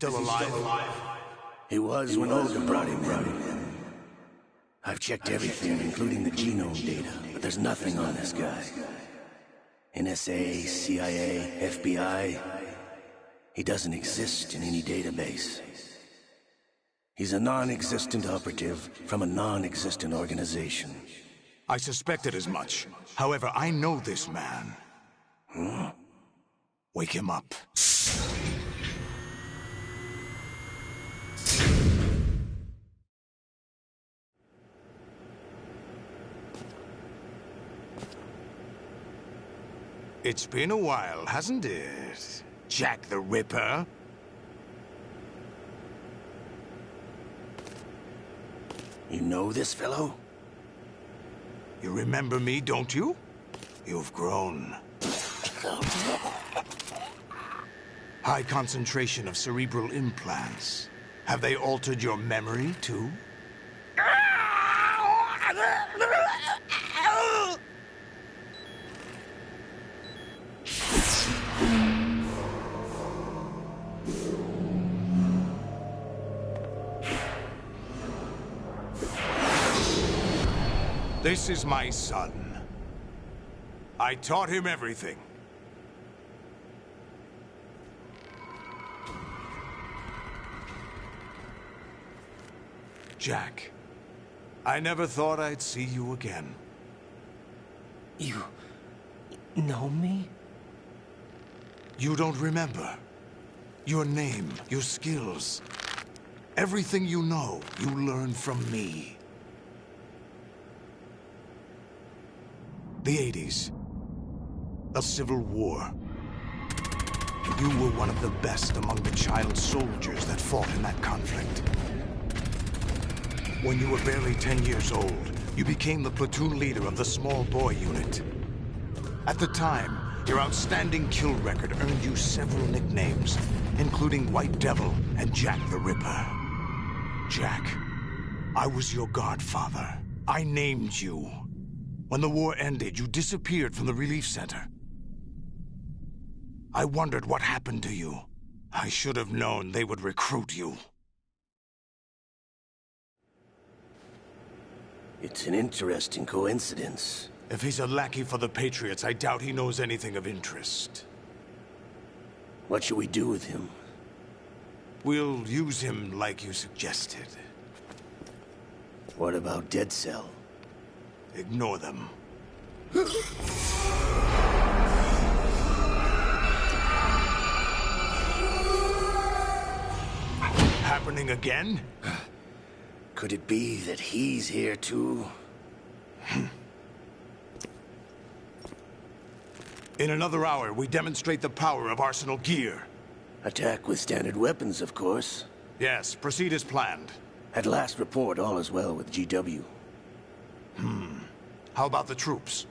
still alive? He was when Olga brought him in. I've checked everything, including the genome data, but there's nothing on this guy. NSA, CIA, FBI. He doesn't exist in any database. He's a non-existent operative from a non-existent organization. I suspected as much. However, I know this man. Wake him up. It's been a while, hasn't it? Jack the Ripper? You know this fellow? You remember me, don't you? You've grown. High concentration of cerebral implants. Have they altered your memory, too? This is my son. I taught him everything. Jack, I never thought I'd see you again. You know me? You don't remember. Your name, your skills. Everything you know, you learned from me. The 80s. The Civil War. You were one of the best among the child soldiers that fought in that conflict. When you were barely 10 years old, you became the platoon leader of the small boy unit. At the time, your outstanding kill record earned you several nicknames, including White Devil and Jack the Ripper. Jack, I was your godfather. I named you. When the war ended, you disappeared from the relief center. I wondered what happened to you. I should have known they would recruit you. It's an interesting coincidence. If he's a lackey for the Patriots, I doubt he knows anything of interest. What should we do with him? We'll use him like you suggested. What about Dead Cell? Ignore them. Happening again? Could it be that he's here too? In another hour, we demonstrate the power of Arsenal gear. Attack with standard weapons, of course. Yes, proceed as planned. At last report, all is well with GW. How about the troops?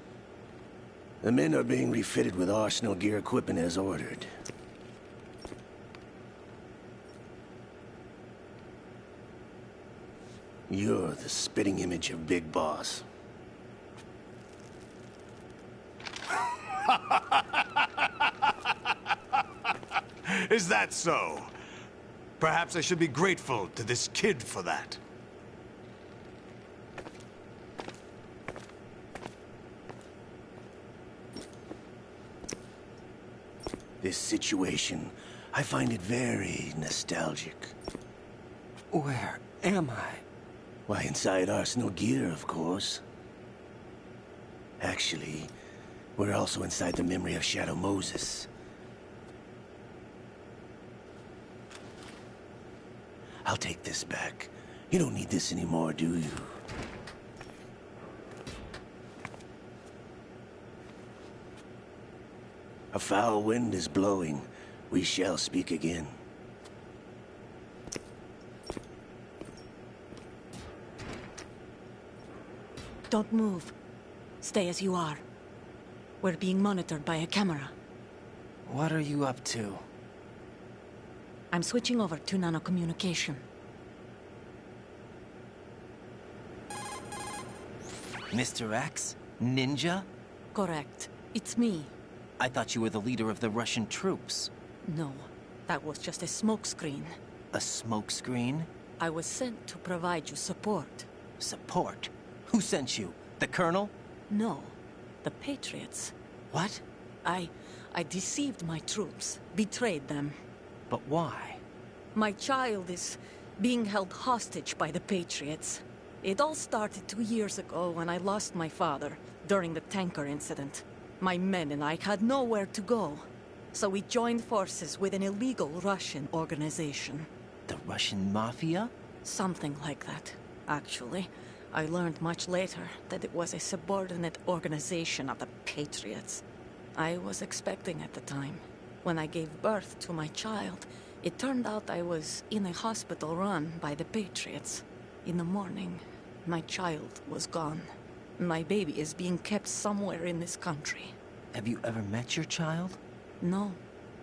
The men are being refitted with Arsenal gear equipment as ordered. You're the spitting image of Big Boss. Is that so? Perhaps I should be grateful to this kid for that. This situation, I find it very nostalgic. Where am I? Why, inside Arsenal gear, of course. Actually, we're also inside the memory of Shadow Moses. I'll take this back. You don't need this anymore, do you? A foul wind is blowing. We shall speak again. Don't move. Stay as you are. We're being monitored by a camera. What are you up to? I'm switching over to nanocommunication. Mr. X? Ninja? Correct. It's me. I thought you were the leader of the Russian troops. No. That was just a smokescreen. A smokescreen? I was sent to provide you support. Support? Who sent you? The Colonel? No, the Patriots. What? I deceived my troops, betrayed them. But why? My child is being held hostage by the Patriots. It all started 2 years ago when I lost my father during the tanker incident. My men and I had nowhere to go, so we joined forces with an illegal Russian organization. The Russian Mafia? Something like that, actually. I learned much later that it was a subordinate organization of the Patriots. I was expecting at the time. When I gave birth to my child, it turned out I was in a hospital run by the Patriots. In the morning, my child was gone. My baby is being kept somewhere in this country. Have you ever met your child? No.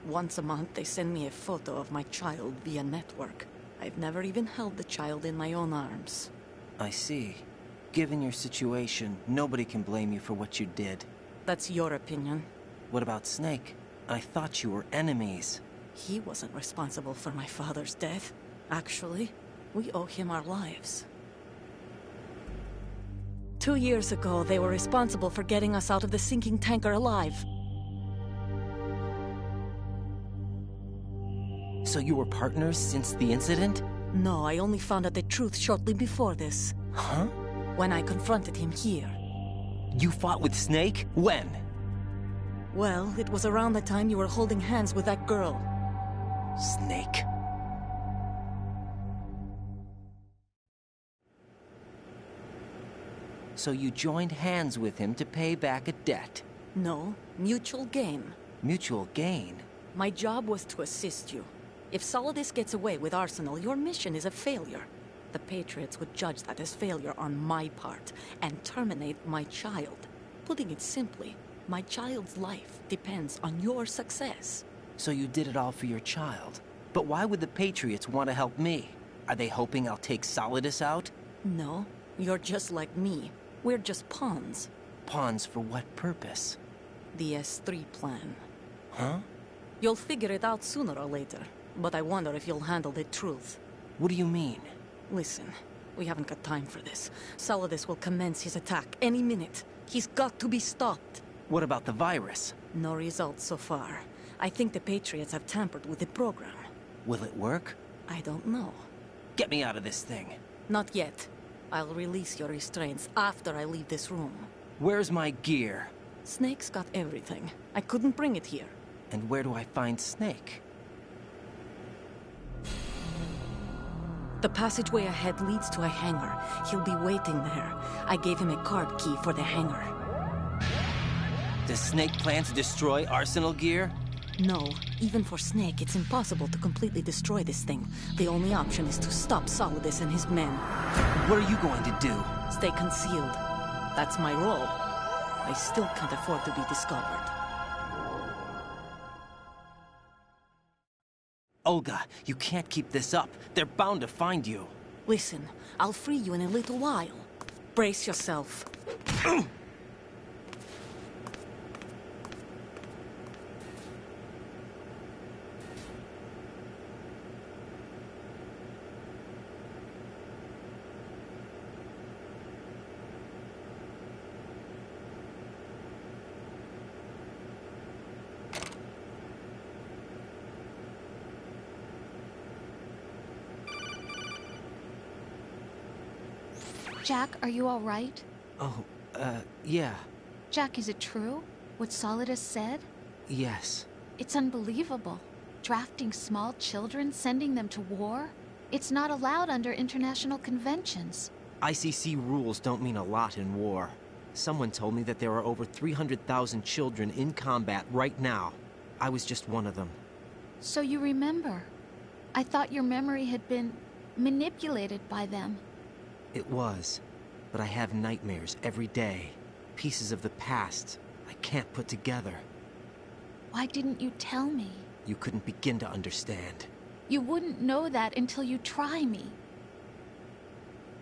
Once a month, they send me a photo of my child via network. I've never even held the child in my own arms. I see. Given your situation, nobody can blame you for what you did. That's your opinion. What about Snake? I thought you were enemies. He wasn't responsible for my father's death. Actually, we owe him our lives. 2 years ago, they were responsible for getting us out of the sinking tanker alive. So you were partners since the incident? No, I only found out the truth shortly before this. Huh? When I confronted him here. You fought with Snake? When? Well, it was around the time you were holding hands with that girl. Snake. So you joined hands with him to pay back a debt? No, mutual gain. Mutual gain? My job was to assist you. If Solidus gets away with Arsenal, your mission is a failure. The Patriots would judge that as failure on my part, and terminate my child. Putting it simply, my child's life depends on your success. So you did it all for your child. But why would the Patriots want to help me? Are they hoping I'll take Solidus out? No, you're just like me. We're just pawns. Pawns for what purpose? The S3 plan. Huh? You'll figure it out sooner or later, but I wonder if you'll handle the truth. What do you mean? Listen, we haven't got time for this. Solidus will commence his attack any minute. He's got to be stopped. What about the virus? No results so far. I think the Patriots have tampered with the program. Will it work? I don't know. Get me out of this thing. Not yet. I'll release your restraints after I leave this room. Where's my gear? Snake's got everything. I couldn't bring it here. And where do I find Snake? The passageway ahead leads to a hangar. He'll be waiting there. I gave him a card key for the hangar. Does Snake plan to destroy Arsenal gear? No. Even for Snake, it's impossible to completely destroy this thing. The only option is to stop Solidus and his men. What are you going to do? Stay concealed. That's my role. I still can't afford to be discovered. Olga, you can't keep this up. They're bound to find you. Listen, I'll free you in a little while. Brace yourself. Jack, are you all right? Oh, yeah. Jack, is it true? What Solidus said? Yes. It's unbelievable. Drafting small children, sending them to war? It's not allowed under international conventions. ICC rules don't mean a lot in war. Someone told me that there are over 300,000 children in combat right now. I was just one of them. So you remember. I thought your memory had been manipulated by them. It was. But I have nightmares every day. Pieces of the past I can't put together. Why didn't you tell me? You couldn't begin to understand. You wouldn't know that until you try me.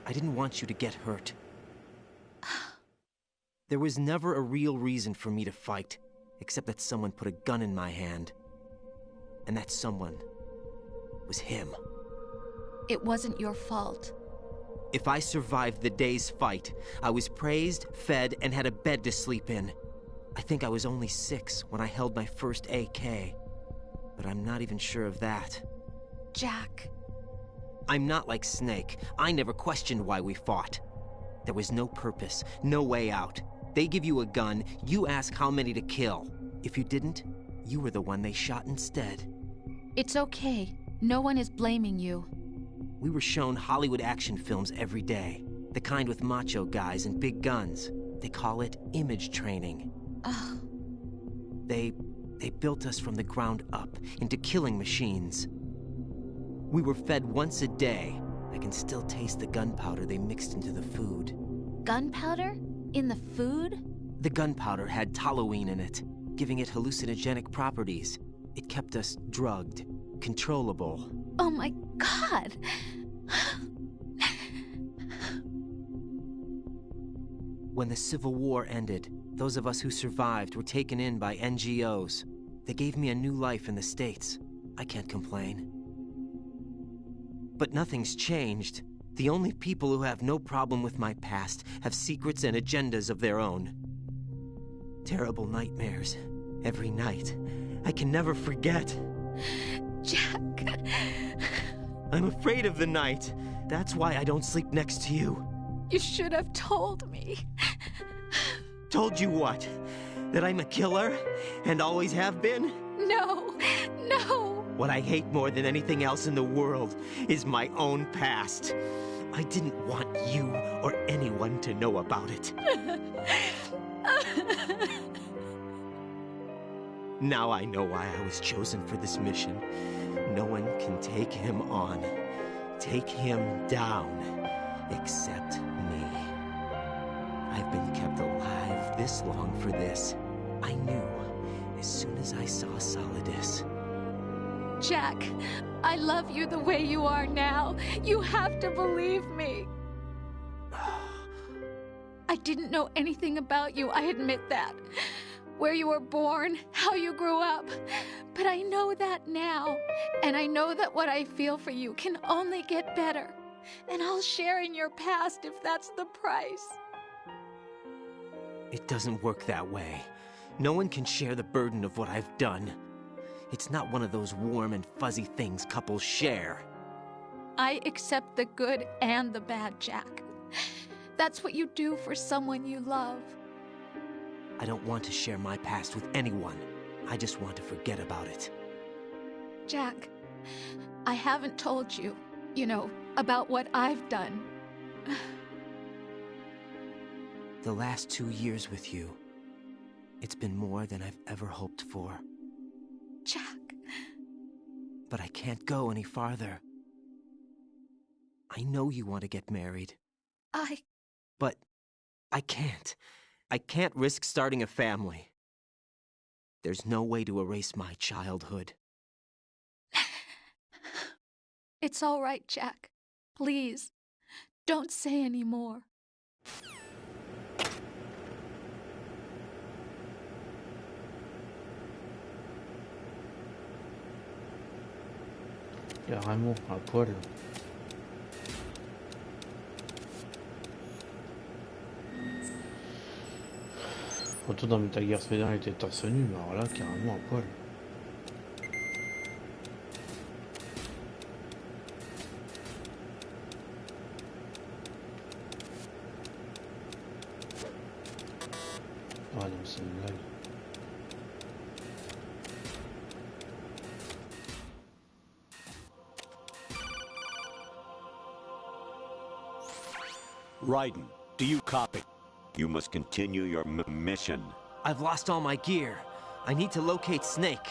I didn't want you to get hurt. There was never a real reason for me to fight, except that someone put a gun in my hand. And that someone was him. It wasn't your fault. If I survived the day's fight, I was praised, fed, and had a bed to sleep in. I think I was only 6 when I held my first AK. But I'm not even sure of that. Jack. I'm not like Snake. I never questioned why we fought. There was no purpose, no way out. They give you a gun, you ask how many to kill. If you didn't, you were the one they shot instead. It's okay. No one is blaming you. We were shown Hollywood action films every day. The kind with macho guys and big guns. They call it image training. Ugh. They built us from the ground up into killing machines. We were fed once a day. I can still taste the gunpowder they mixed into the food. Gunpowder? In the food? The gunpowder had toluene in it, giving it hallucinogenic properties. It kept us drugged, controllable. Oh my God! When the Civil War ended, those of us who survived were taken in by NGOs. They gave me a new life in the States. I can't complain. But nothing's changed. The only people who have no problem with my past have secrets and agendas of their own. Terrible nightmares. Every night. I can never forget. Jack. I'm afraid of the night. That's why I don't sleep next to you. You should have told me. Told you what? That I'm a killer? And always have been? No. What I hate more than anything else in the world is my own past. I didn't want you or anyone to know about it. Now I know why I was chosen for this mission. No one can take him on, take him down, except me. I've been kept alive this long for this. I knew as soon as I saw Solidus. Jack, I love you the way you are now. You have to believe me. I didn't know anything about you, I admit that. Where you were born, how you grew up. But I know that now. And I know that what I feel for you can only get better. And I'll share in your past if that's the price. It doesn't work that way. No one can share the burden of what I've done. It's not one of those warm and fuzzy things couples share. I accept the good and the bad, Jack. That's what you do for someone you love. I don't want to share my past with anyone. I just want to forget about it. Jack, I haven't told you, about what I've done. The last 2 years with you, it's been more than I've ever hoped for. Jack. But I can't go any farther. I know you want to get married. But I can't. I can't risk starting a family. There's no way to erase my childhood. It's all right, Jack. Please, don't say any more. Carrément, à poil. Retour dans Metal Gear Solid 1, il était torse nu, mais alors là, carrément à poil. Ah non, c'est une blague. Raiden, do you copy? You must continue your mission. I've lost all my gear. I need to locate Snake.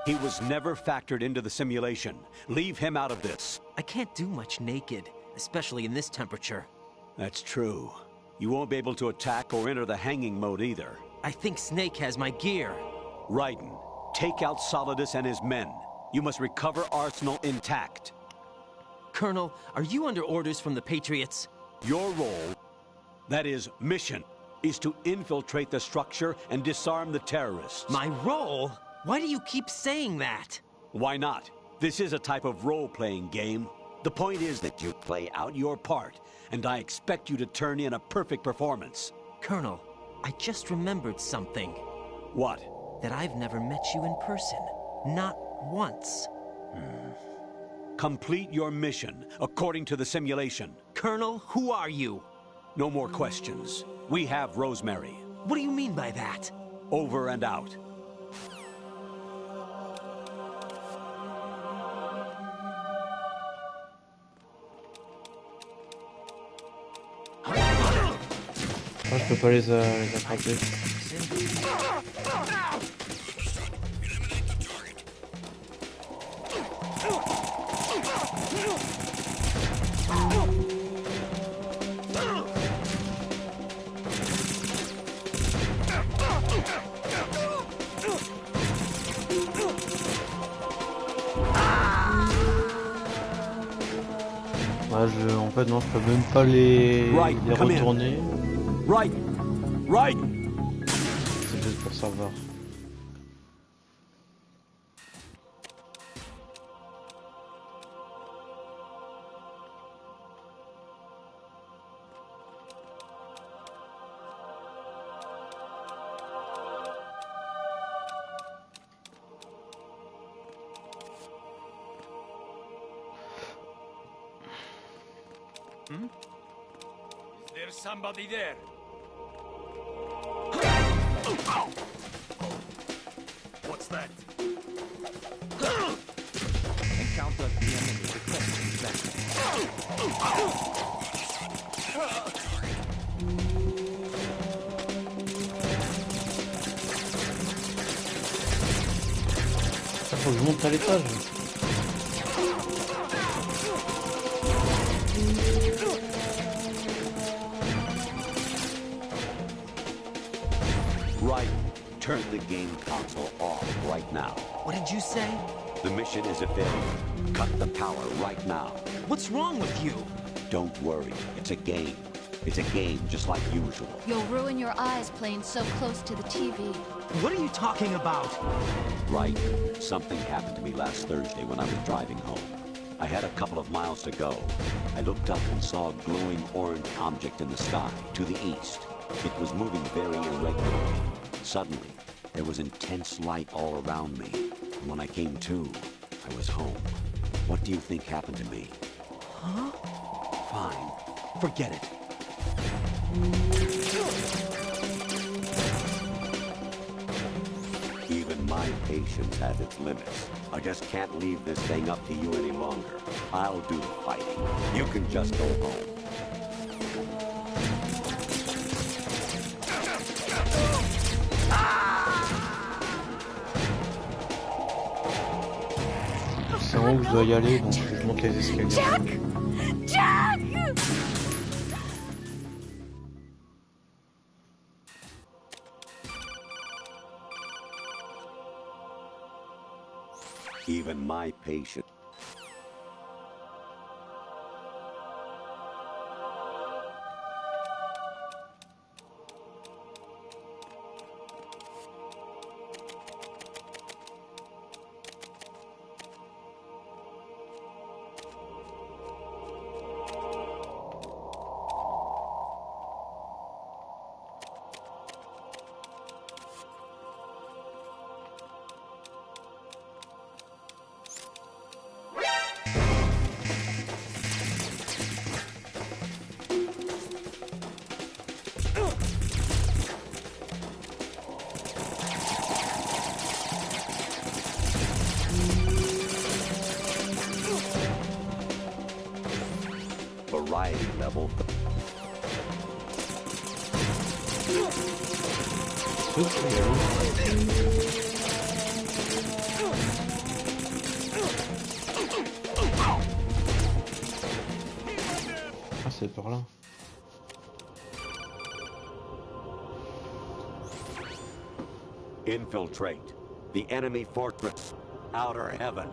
He was never factored into the simulation. Leave him out of this. I can't do much naked, especially in this temperature. That's true. You won't be able to attack or enter the hanging mode either. I think Snake has my gear. Raiden, take out Solidus and his men. You must recover Arsenal intact. Colonel, are you under orders from the Patriots? Your role, that is, mission, is to infiltrate the structure and disarm the terrorists. My role? Why do you keep saying that? Why not? This is a type of role-playing game. The point is that you play out your part, and I expect you to turn in a perfect performance. Colonel, I just remembered something. What? That I've never met you in person. Not once. Complete your mission, according to the simulation. Colonel, who are you? No more questions. We have Rosemary. What do you mean by that? Over and out. Ah, je peux pas les attraper. En fait non, je peux même pas les retourner. Right. C'est juste pour savoir. Is there somebody there? What's that? Encounter the enemy requesting backup. Ça faut que je monte à l'étage. Right. Turn the game console off right now. What did you say? The mission is a failure. Cut the power right now. What's wrong with you? Don't worry. It's a game. It's a game just like usual. You'll ruin your eyes playing so close to the TV. What are you talking about? Right. Something happened to me last Thursday when I was driving home. I had a couple of miles to go. I looked up and saw a glowing orange object in the sky to the east. It was moving very irregularly. Suddenly, there was intense light all around me. And when I came to, I was home. What do you think happened to me? Huh? Fine. Forget it. Even my patience has its limits. I just can't leave this thing up to you any longer. I'll do the fighting. You can just go home. C'est en haut que je dois y aller, donc je monte les escaliers. Jack! Even my patience. Variety level. Ah, c'est par là. Infiltrate the enemy fortress. Outer heaven.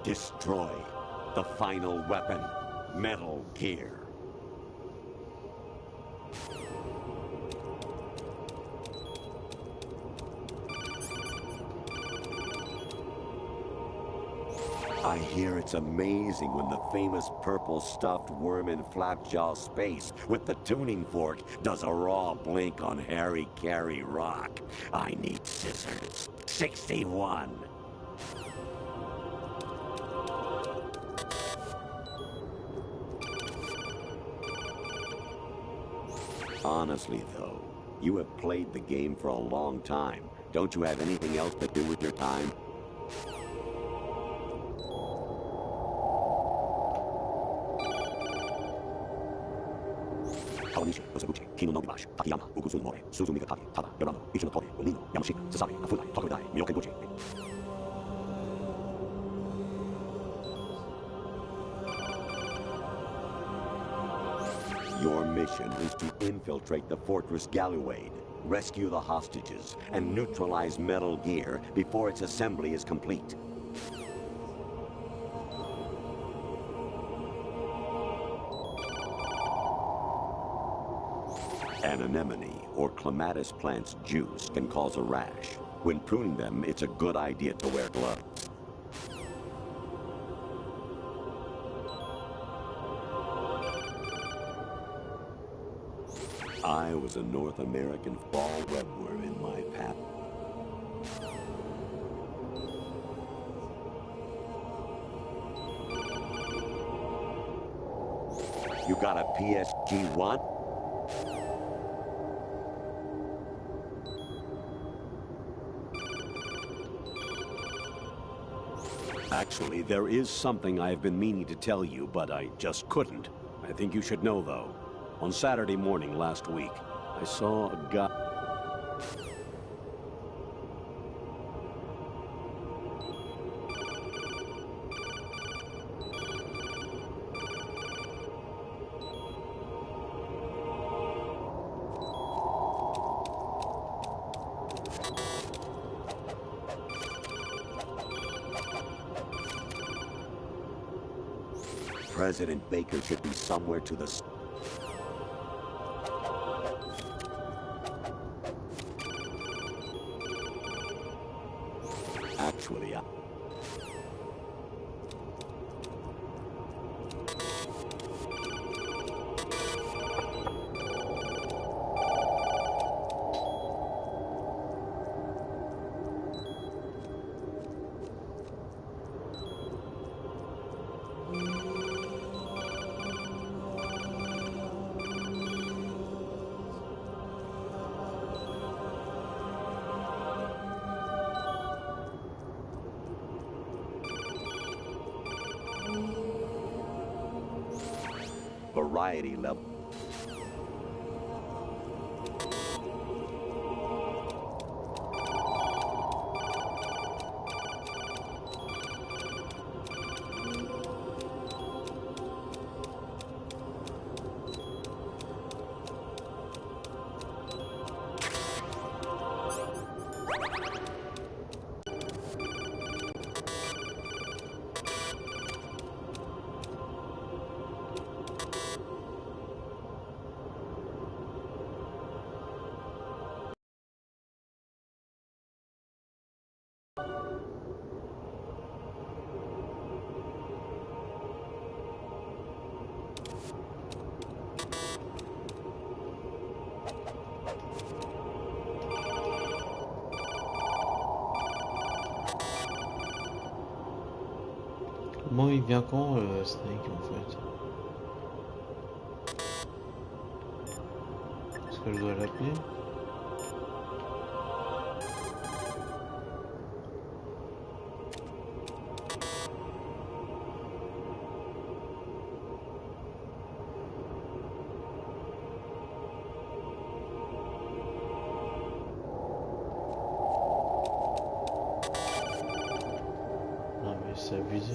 Destroy the final weapon. Metal Gear. I hear it's amazing when the famous purple stuffed worm in Flapjaw Space with the tuning fork does a raw blink on Harry Carey Rock. I need scissors. 61. Honestly, though, you have played the game for a long time. Don't you have anything else to do with your time? Kawanishi, Osabuchi, Kino no Gibashi, Takayama, Ukusun More, Suzumiga Taki, Tada, Yorano, Ichino Toge, Umino, Yamashika, Sasami, Afudai, Tokodai, Myokenbuchi. Your mission is to infiltrate the Fortress Galluade, rescue the hostages, and neutralize Metal Gear before its assembly is complete. An anemone or clematis plant's juice can cause a rash. When pruning them, it's a good idea to wear gloves. I was a North American fall webworm in my past. You got a PSG-1? Actually, there is something I've been meaning to tell you, but I just couldn't. I think you should know, though. On Saturday morning last week, I saw a guy... President Baker should be somewhere to the... Actually, variety level. Comment il vient quand, Snake, en fait? Est-ce que je dois l'appeler? Non mais c'est abusé.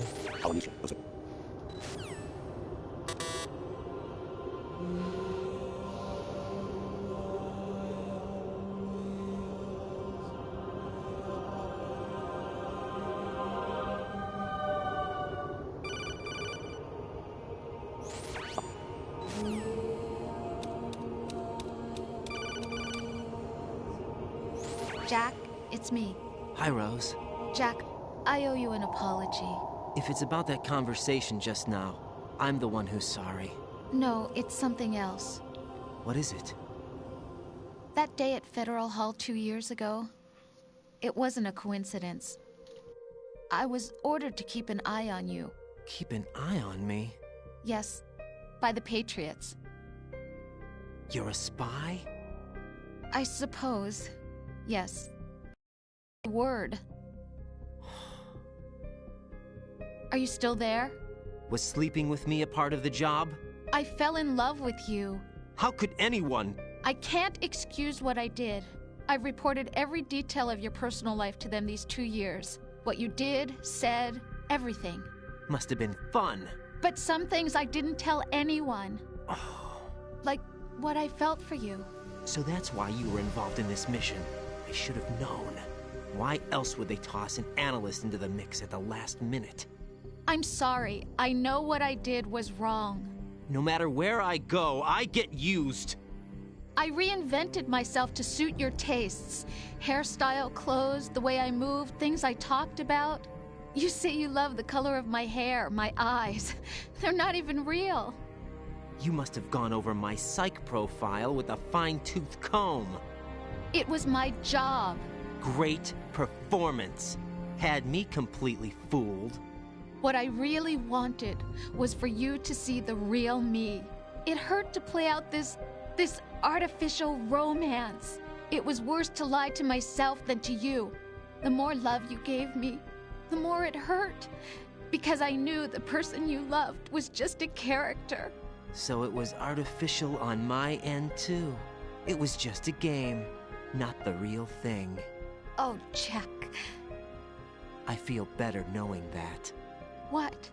Jack, it's me. Hi, Rose. Jack, I owe you an apology. If it's about that conversation just now, I'm the one who's sorry. No, it's something else. What is it? That day at Federal Hall 2 years ago, it wasn't a coincidence. I was ordered to keep an eye on you. Keep an eye on me? Yes, by the Patriots. You're a spy? I suppose, yes. Word. Are you still there? Was sleeping with me a part of the job? I fell in love with you. How could anyone? I can't excuse what I did. I've reported every detail of your personal life to them these 2 years. What you did, said, everything. Must have been fun. But some things I didn't tell anyone. Like what I felt for you. So that's why you were involved in this mission. I should have known. Why else would they toss an analyst into the mix at the last minute? I'm sorry. I know what I did was wrong. No matter where I go, I get used. I reinvented myself to suit your tastes. Hairstyle, clothes, the way I moved, things I talked about. You say you love the color of my hair, my eyes. They're not even real. You must have gone over my psych profile with a fine-tooth comb. It was my job. Great performance. Had me completely fooled. What I really wanted was for you to see the real me. It hurt to play out this artificial romance. It was worse to lie to myself than to you. The more love you gave me, the more it hurt. Because I knew the person you loved was just a character. So it was artificial on my end too. It was just a game, not the real thing. Oh, Jack. I feel better knowing that. What?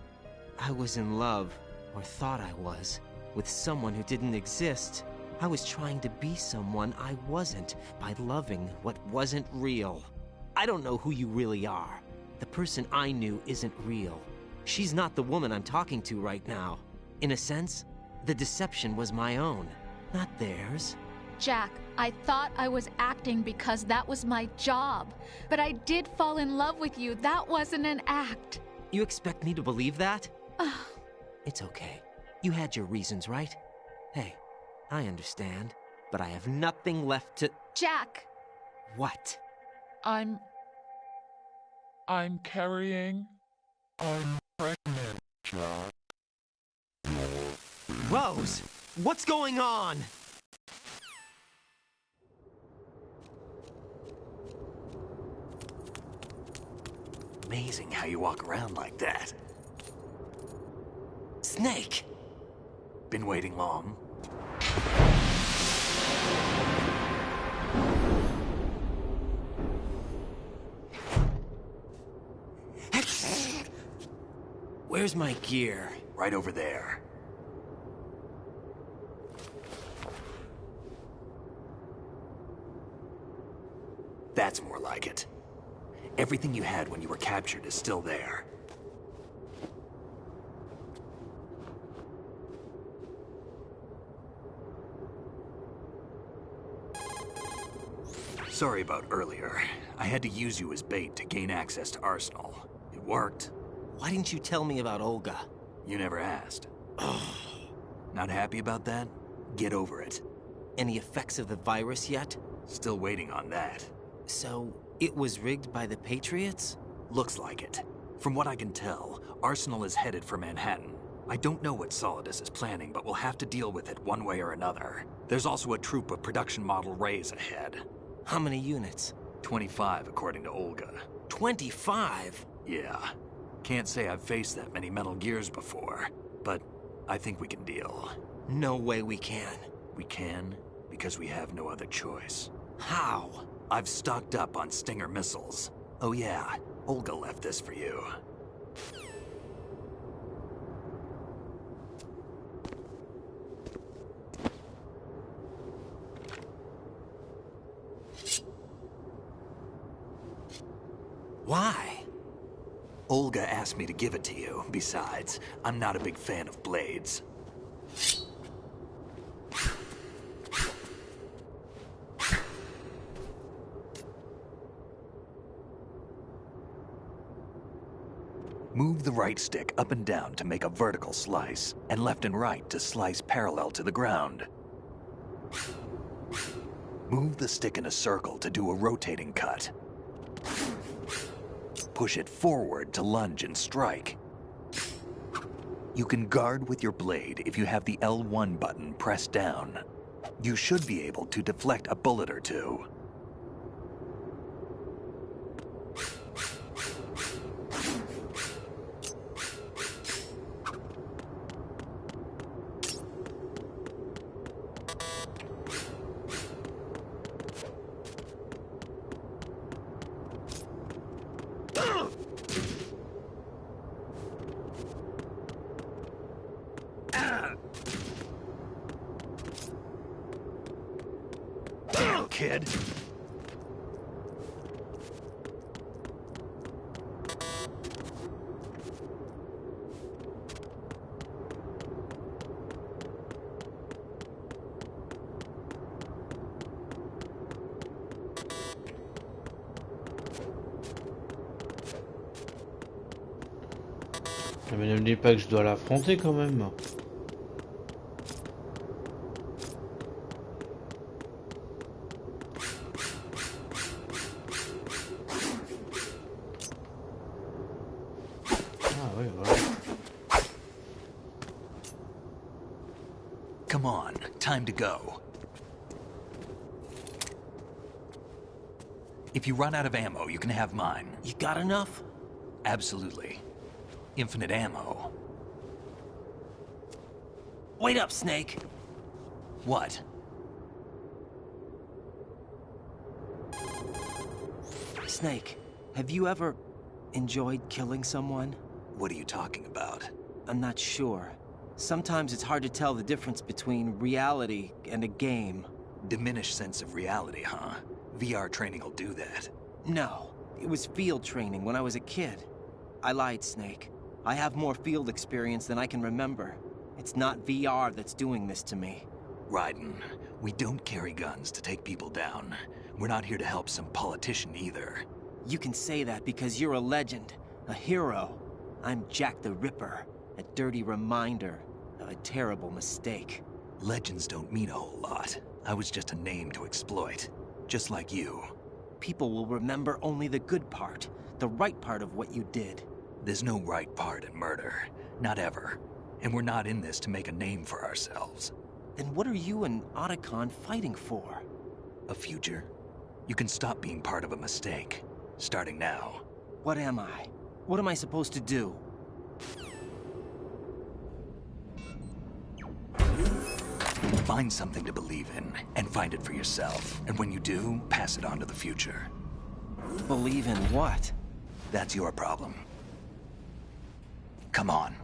I was in love, or thought I was, with someone who didn't exist. I was trying to be someone I wasn't by loving what wasn't real. I don't know who you really are. The person I knew isn't real. She's not the woman I'm talking to right now. In a sense, the deception was my own, not theirs. Jack, I thought I was acting because that was my job. But I did fall in love with you. That wasn't an act. You expect me to believe that? It's okay. You had your reasons, right? Hey, I understand, but I have nothing left to... Jack! What? I'm carrying... I'm pregnant, Jack. Rose! What's going on? Amazing how you walk around like that. Snake! Been waiting long? Where's my gear? Right over there. That's more like it. Everything you had when you were captured is still there. Sorry about earlier. I had to use you as bait to gain access to Arsenal. It worked. Why didn't you tell me about Olga? You never asked. Not happy about that? Get over it. Any effects of the virus yet? Still waiting on that. So, it was rigged by the Patriots? Looks like it. From what I can tell, Arsenal is headed for Manhattan. I don't know what Solidus is planning, but we'll have to deal with it one way or another. There's also a troop of production model Rays ahead. How many units? 25, according to Olga. 25? Yeah. Can't say I've faced that many Metal Gears before, but I think we can deal. No way we can. We can, because we have no other choice. How? I've stocked up on Stinger missiles. Oh yeah, Olga left this for you. Why? Olga asked me to give it to you. Besides, I'm not a big fan of blades. Move the right stick up and down to make a vertical slice, and left and right to slice parallel to the ground. Move the stick in a circle to do a rotating cut. Push it forward to lunge and strike. You can guard with your blade if you have the L1 button pressed down. You should be able to deflect a bullet or two. Kid. Mais ne me dis pas que je dois l'affronter quand même. Come on, time to go. If you run out of ammo, you can have mine. You got enough? Absolutely. Infinite ammo. Wait up, Snake. What? Snake, have you ever enjoyed killing someone? What are you talking about? I'm not sure. Sometimes it's hard to tell the difference between reality and a game. Diminished sense of reality, huh? VR training will do that. No, it was field training when I was a kid. I lied, Snake. I have more field experience than I can remember. It's not VR that's doing this to me. Raiden, we don't carry guns to take people down. We're not here to help some politician either. You can say that because you're a legend, a hero. I'm Jack the Ripper, a dirty reminder of a terrible mistake. Legends don't mean a whole lot. I was just a name to exploit, just like you. People will remember only the good part, the right part of what you did. There's no right part in murder. Not ever. And we're not in this to make a name for ourselves. Then what are you and Otacon fighting for? A future. You can stop being part of a mistake. Starting now. What am I? What am I supposed to do? Find something to believe in, and find it for yourself. And when you do, pass it on to the future. Believe in what? That's your problem. Come on.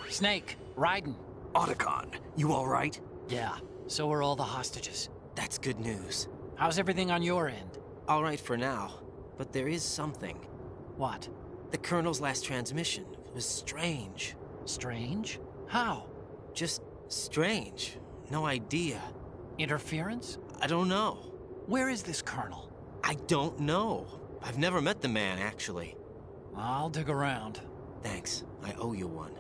Snake, Raiden. Otacon, you all right? Yeah, so are all the hostages. That's good news. How's everything on your end? All right for now, but there is something. What? The Colonel's last transmission was strange. Strange? How? Just strange. No idea. Interference? I don't know. Where is this Colonel? I don't know. I've never met the man, actually. I'll dig around. Thanks. I owe you one.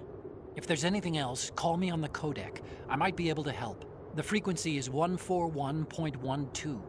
If there's anything else, call me on the codec. I might be able to help. The frequency is 141.12.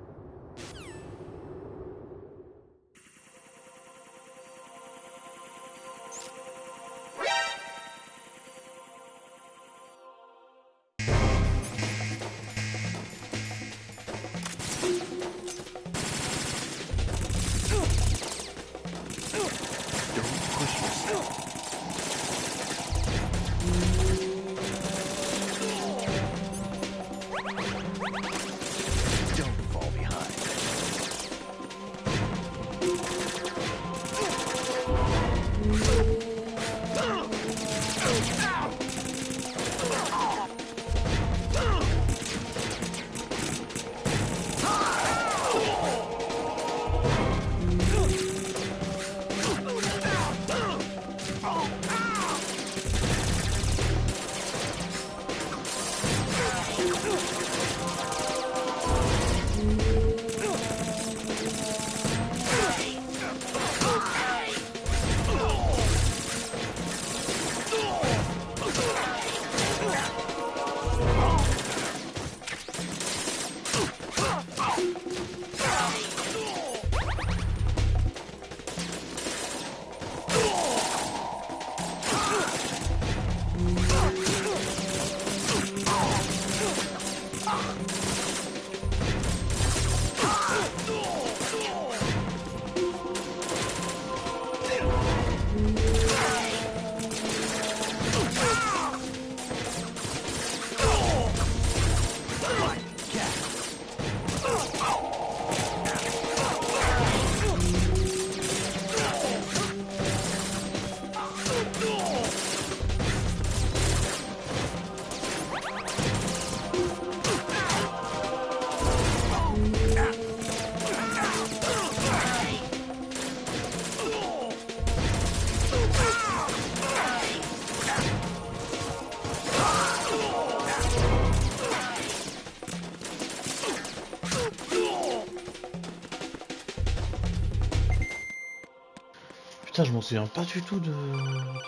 Putain, je m'en souviens pas du tout de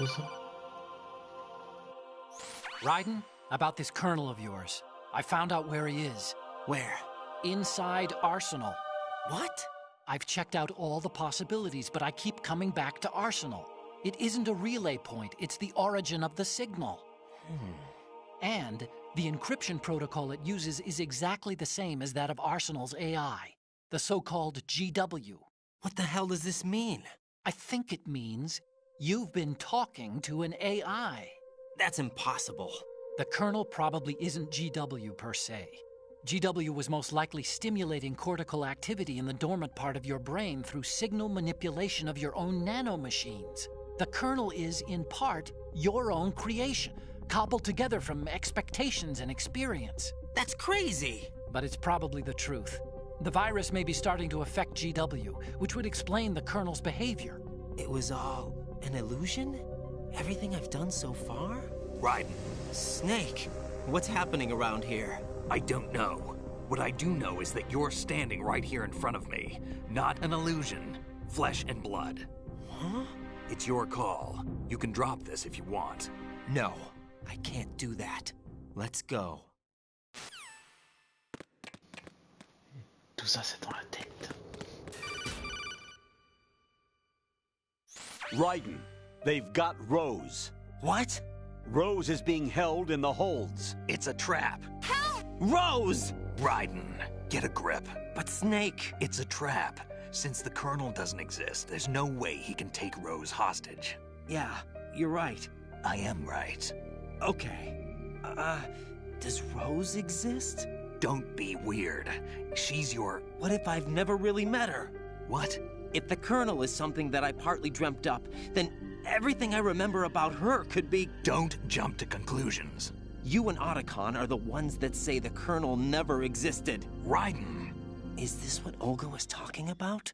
ça. Raiden, about this colonel of yours. I found out where he is. Where? Inside Arsenal. What? I've checked out all the possibilities, but I keep coming back to Arsenal. It isn't a relay point, it's the origin of the signal. And the encryption protocol it uses is exactly the same as that of Arsenal's AI, the so-called GW. What the hell does this mean? I think it means you've been talking to an AI. That's impossible. The kernel probably isn't GW per se. GW was most likely stimulating cortical activity in the dormant part of your brain through signal manipulation of your own nanomachines. The kernel is, in part, your own creation, cobbled together from expectations and experience. That's crazy! But it's probably the truth. The virus may be starting to affect GW, which would explain the kernel's behavior. It was all an illusion? Everything I've done so far? Raiden. Snake, what's happening around here? I don't know. What I do know is that you're standing right here in front of me. Not an illusion. Flesh and blood. Huh? It's your call. You can drop this if you want. No, I can't do that. Let's go. Tout ça, c'est dans la tête. Raiden, they've got Rose. What? Rose is being held in the holds. It's a trap. Help! Rose! Raiden, get a grip. But Snake... It's a trap. Since the Colonel doesn't exist, there's no way he can take Rose hostage. Yeah, you're right. I am right. Okay. Does Rose exist? Don't be weird. She's your... What if I've never really met her? What? If the Colonel is something that I partly dreamt up, then everything I remember about her could be... Don't jump to conclusions. You and Otacon are the ones that say the Colonel never existed. Raiden. Is this what Olga was talking about?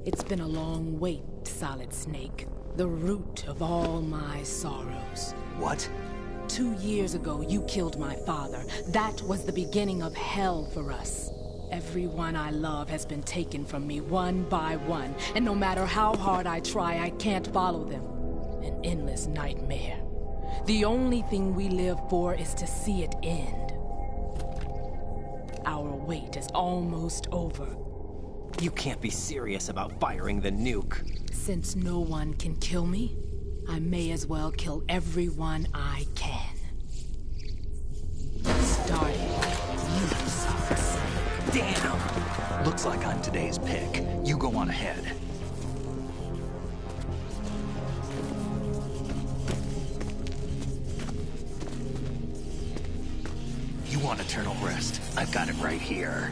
It's been a long wait, Solid Snake. The root of all my sorrows. What? 2 years ago, you killed my father. That was the beginning of hell for us. Everyone I love has been taken from me one by one, and no matter how hard I try, I can't follow them. An endless nightmare. The only thing we live for is to see it end. Our wait is almost over. You can't be serious about firing the nuke. Since no one can kill me, I may as well kill everyone I can. Starting with you, Solid Snake. Damn! Looks like I'm today's pick. You go on ahead. You want eternal rest? I've got it right here.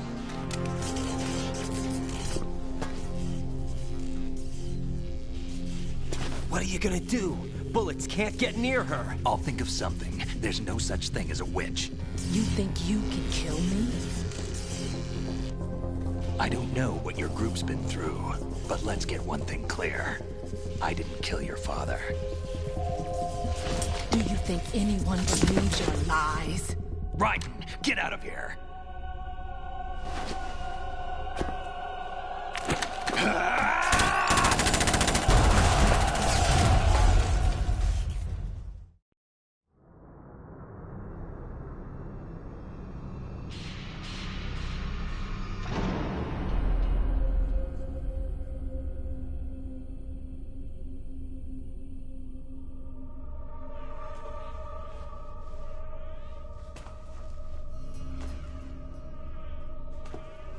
What are you gonna do? Bullets can't get near her. I'll think of something. There's no such thing as a witch. You think you can kill me? I don't know what your group's been through, but let's get one thing clear. I didn't kill your father. Do you think anyone believes your lies? Raiden, get out of here!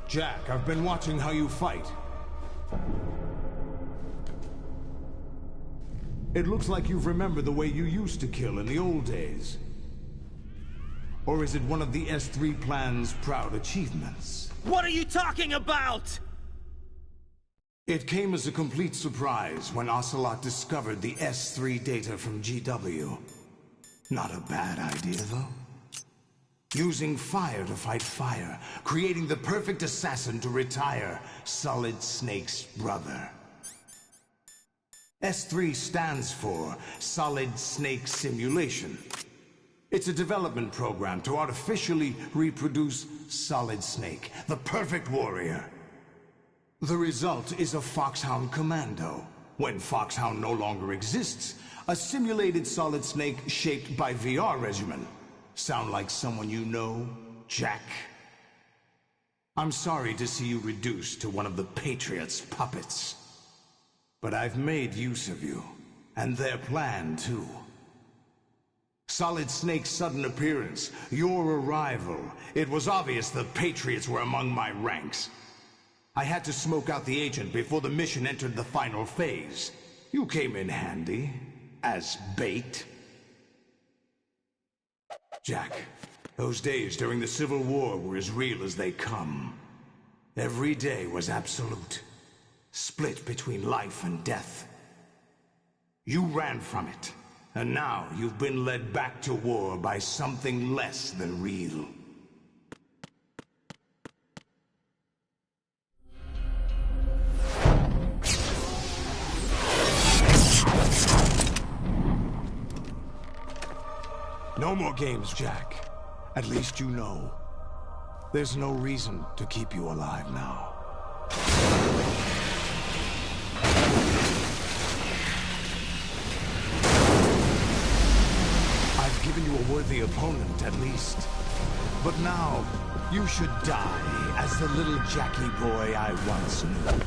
Jack, I've been watching how you fight. It looks like you've remembered the way you used to kill in the old days. Or is it one of the S3 plan's proud achievements? What are you talking about? It came as a complete surprise when Ocelot discovered the S3 data from GW. Not a bad idea, though. Using fire to fight fire, creating the perfect assassin to retire Solid Snake's brother. S3 stands for Solid Snake Simulation. It's a development program to artificially reproduce Solid Snake, the perfect warrior. The result is a Foxhound Commando. When Foxhound no longer exists, a simulated Solid Snake shaped by VR regimen. Sound like someone you know, Jack? I'm sorry to see you reduced to one of the Patriots' puppets. But I've made use of you, and their plan too. Solid Snake's sudden appearance, your arrival, it was obvious the Patriots were among my ranks. I had to smoke out the agent before the mission entered the final phase. You came in handy, as bait. Jack, those days during the Civil War were as real as they come. Every day was absolute, split between life and death. You ran from it, and now you've been led back to war by something less than real. No more games, Jack. At least you know. There's no reason to keep you alive now. I've given you a worthy opponent, at least. But now, you should die as the little Jackie boy I once knew.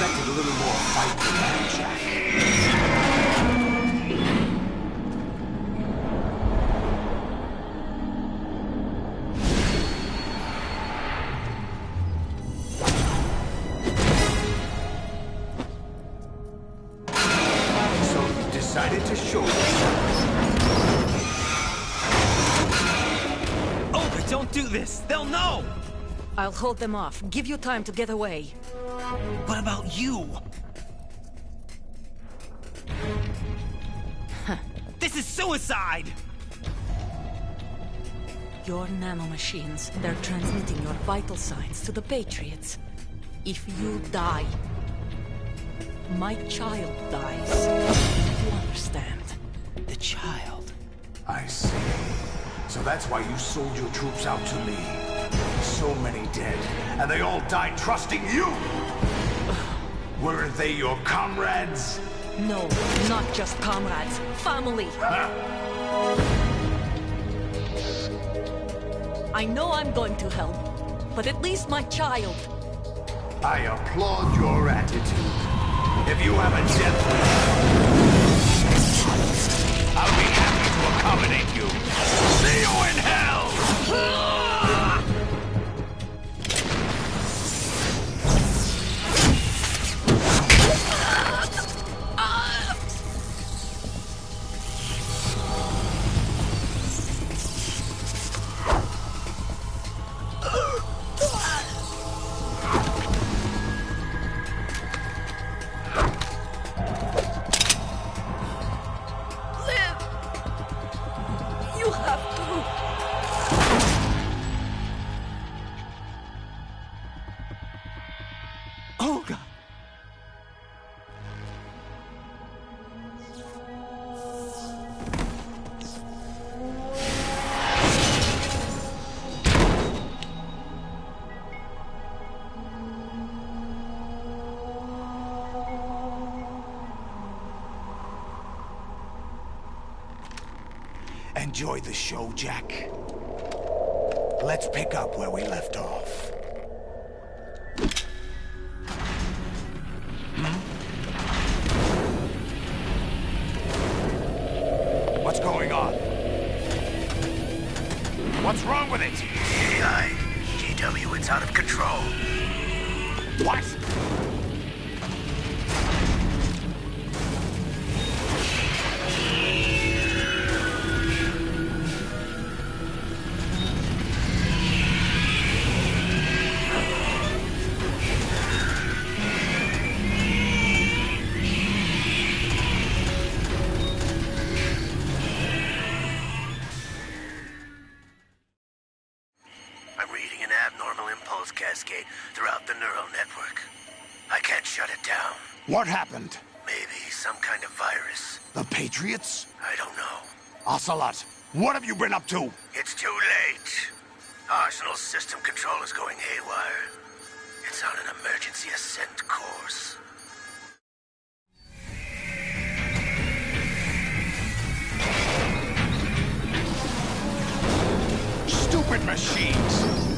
expected a little more fight than that, Jack. Decided to show Olga, don't do this! They'll know! I'll hold them off. Give you time to get away. What about you? This is suicide! Your nanomachines, they're transmitting your vital signs to the Patriots. If you die, my child dies. You understand? The child. I see. So that's why you sold your troops out to me. So many dead, and they all died trusting you! Weren't they your comrades? No, not just comrades. Family! I know I'm going to help, but at least my child. I applaud your attitude. If you have a death wish, I'll be happy to accommodate you. See you in hell! Olga! Enjoy the show, Jack. Let's pick up where we left off. What's going on? What's wrong with it? AI, GW, it's out of control. What? Cascade throughout the neural network. I can't shut it down. What happened? Maybe some kind of virus. The Patriots? I don't know. Ocelot, what have you been up to? It's too late. Arsenal's system control is going haywire. It's on an emergency ascent course. Stupid machines!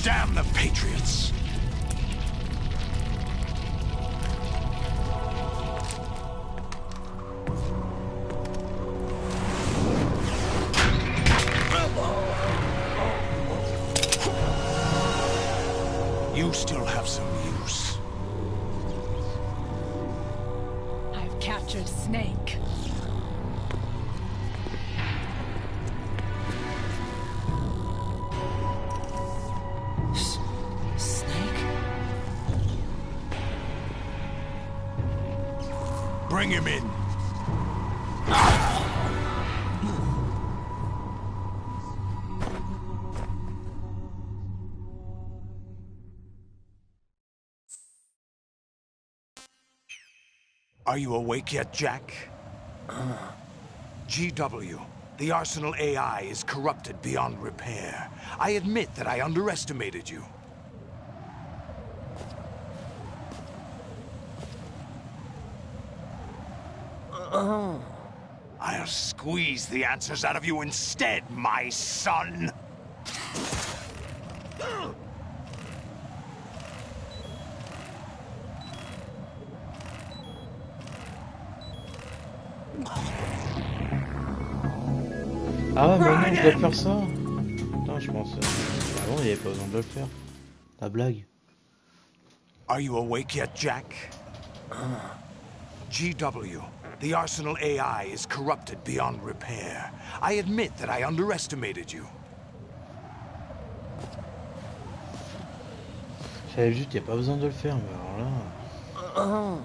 Damn the Patriots! You still have some use. I've captured Snake. Snake? Bring him in. Are you awake yet, Jack? GW, the Arsenal AI is corrupted beyond repair. I admit that I underestimated you. I'll squeeze the answers out of you instead, my son! Ah ouais, maintenant je dois faire ça. Putain, je pense... Avant, il n'y avait pas besoin de le faire. La blague. Are you awake yet, Jack? GW, the Arsenal AI is corrupted beyond repair. I admit that I underestimated you. J'avais juste, il n'y a pas besoin de le faire, mais alors là...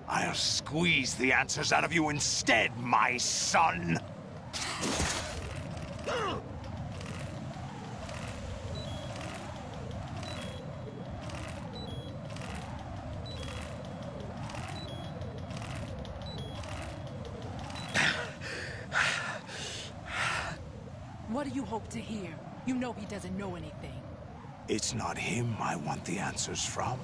I'll squeeze the answers out of you instead, my son! What do you hope to hear? You know he doesn't know anything. It's not him I want the answers from.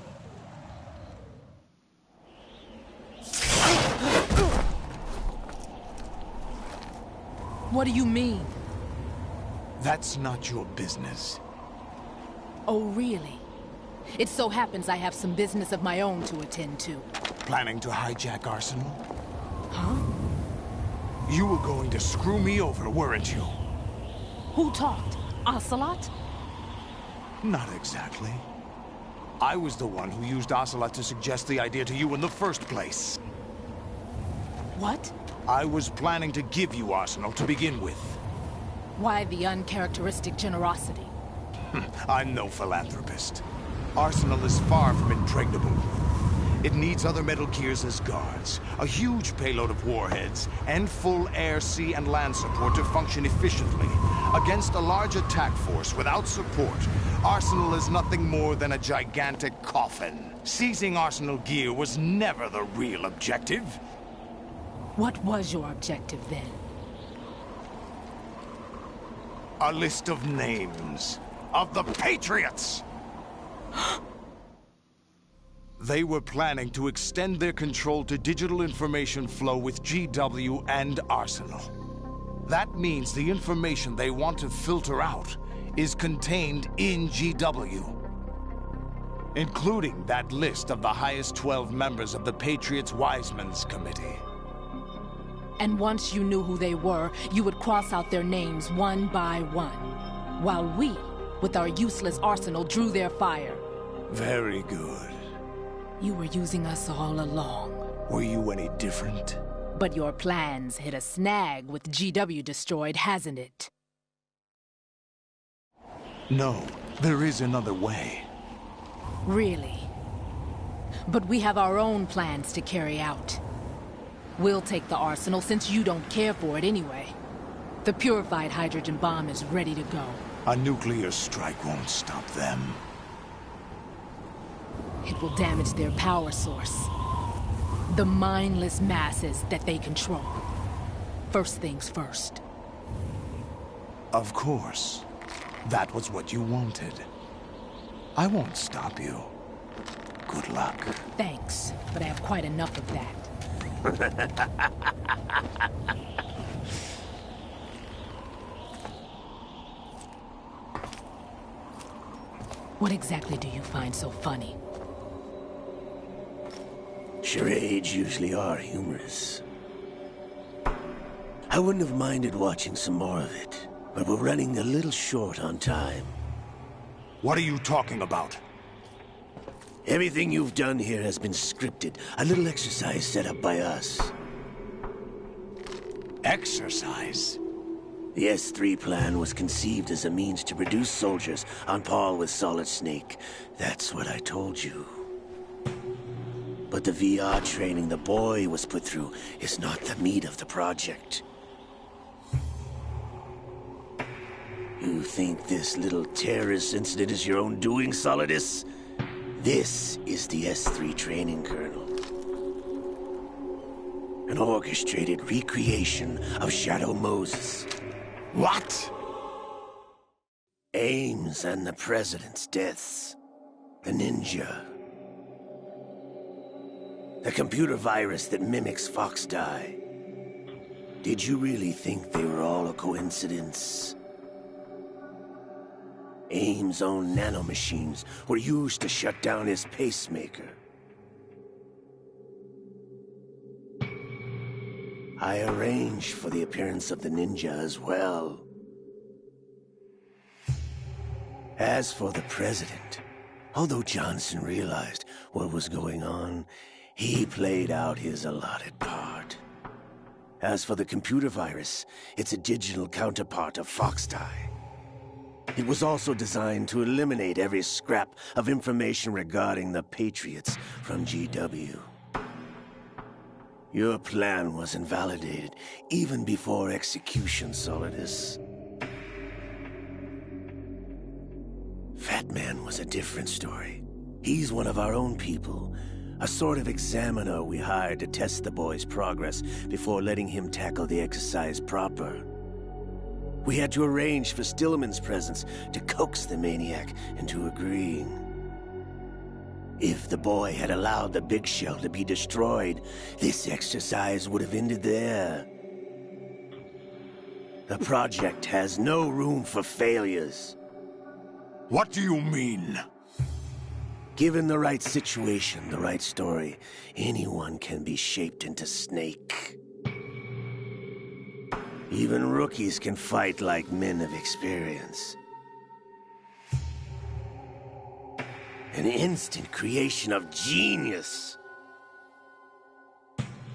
What do you mean? That's not your business. Oh, really? It so happens I have some business of my own to attend to. Planning to hijack Arsenal? Huh? You were going to screw me over, weren't you? Who talked? Ocelot? Not exactly. I was the one who used Ocelot to suggest the idea to you in the first place. What? I was planning to give you Arsenal to begin with. Why the uncharacteristic generosity? I'm no philanthropist. Arsenal is far from impregnable. It needs other Metal Gears as guards, a huge payload of warheads, and full air, sea, and land support to function efficiently. Against a large attack force without support, Arsenal is nothing more than a gigantic coffin. Seizing Arsenal gear was never the real objective. What was your objective then? A list of names of the Patriots! They were planning to extend their control to digital information flow with GW and Arsenal. That means the information they want to filter out is contained in GW, including that list of the highest 12 members of the Patriots Wiseman's Committee. And once you knew who they were, you would cross out their names one by one, while we, with our useless arsenal, drew their fire. Very good. You were using us all along. Were you any different? But your plans hit a snag with GW destroyed, hasn't it? No, there is another way. Really? But we have our own plans to carry out. We'll take the arsenal since you don't care for it anyway. The purified hydrogen bomb is ready to go. A nuclear strike won't stop them. It will damage their power source. The mindless masses that they control. First things first. Of course. That was what you wanted. I won't stop you. Good luck. Thanks, but I have quite enough of that. What exactly do you find so funny? Charades usually are humorous. I wouldn't have minded watching some more of it, but we're running a little short on time. What are you talking about? Everything you've done here has been scripted. A little exercise set up by us. Exercise? The S3 plan was conceived as a means to produce soldiers on par with Solid Snake. That's what I told you. But the VR training the boy was put through is not the meat of the project. You think this little terrorist incident is your own doing, Solidus? This is the S3 training kernel. An orchestrated recreation of Shadow Moses. What? Ames and the President's deaths. The ninja. The computer virus that mimics Foxdie. Did you really think they were all a coincidence? Ames' own nanomachines were used to shut down his pacemaker. I arranged for the appearance of the ninja as well. As for the President, although Johnson realized what was going on, he played out his allotted part. As for the computer virus, it's a digital counterpart of Foxdie. It was also designed to eliminate every scrap of information regarding the Patriots from GW. Your plan was invalidated even before execution, Solidus. Fat Man was a different story. He's one of our own people, a sort of examiner we hired to test the boy's progress before letting him tackle the exercise proper. We had to arrange for Stillman's presence to coax the maniac into agreeing. If the boy had allowed the big shell to be destroyed, this exercise would have ended there. The project has no room for failures. What do you mean? Given the right situation, the right story, anyone can be shaped into Snake. Even rookies can fight like men of experience. An instant creation of genius.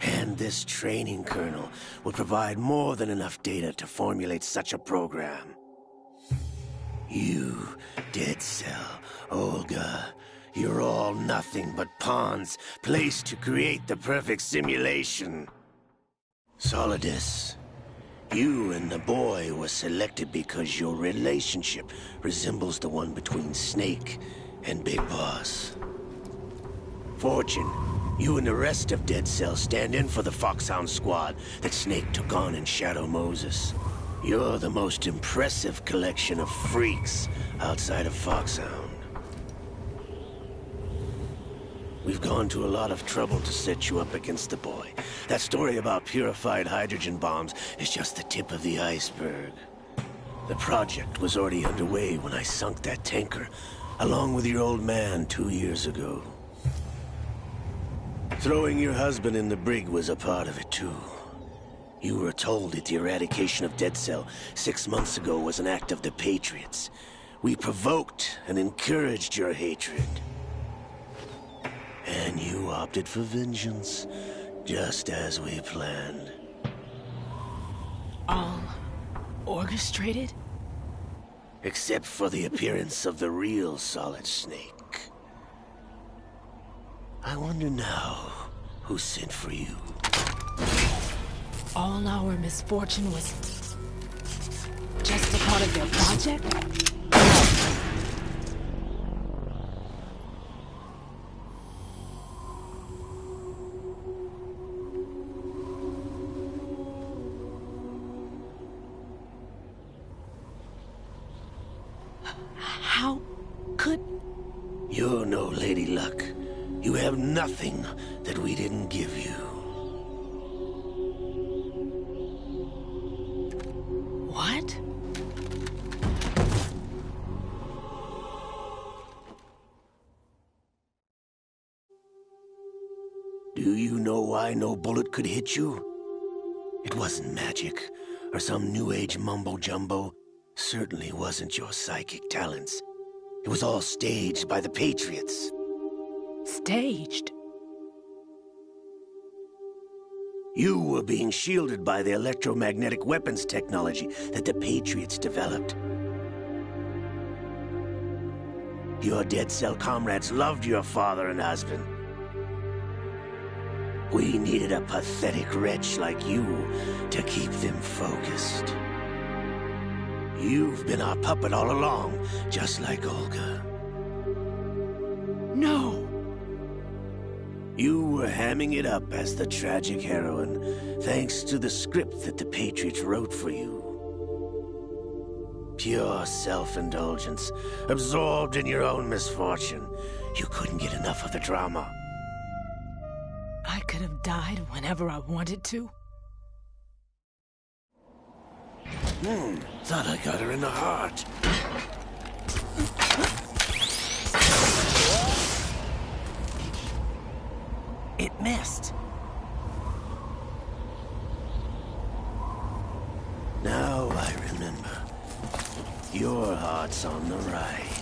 And this training kernel will provide more than enough data to formulate such a program. You, Dead Cell, Olga, you're all nothing but pawns placed to create the perfect simulation. Solidus, you and the boy were selected because your relationship resembles the one between Snake and Big Boss. Fortune, you and the rest of Dead Cell stand in for the Foxhound squad that Snake took on in Shadow Moses. You're the most impressive collection of freaks outside of Foxhound. We've gone to a lot of trouble to set you up against the boy. That story about purified hydrogen bombs is just the tip of the iceberg. The project was already underway when I sunk that tanker, along with your old man 2 years ago. Throwing your husband in the brig was a part of it too. You were told that the eradication of Dead Cell 6 months ago was an act of the Patriots. We provoked and encouraged your hatred. And you opted for vengeance, just as we planned. All orchestrated? Except for the appearance of the real Solid Snake. I wonder now who sent for you. All our misfortune was just a part of their project? How could... You're no Lady Luck. You have nothing that we didn't give you. What? Do you know why no bullet could hit you? It wasn't magic, or some new age mumbo-jumbo. Certainly wasn't your psychic talents. It was all staged by the Patriots. Staged? You were being shielded by the electromagnetic weapons technology that the Patriots developed. Your Dead Cell comrades loved your father and husband. We needed a pathetic wretch like you to keep them focused. You've been our puppet all along, just like Olga. No! You were hamming it up as the tragic heroine, thanks to the script that the Patriots wrote for you. Pure self-indulgence, absorbed in your own misfortune. You couldn't get enough of the drama. I could have died whenever I wanted to. Thought I got her in the heart. It missed. Now I remember. Your heart's on the right.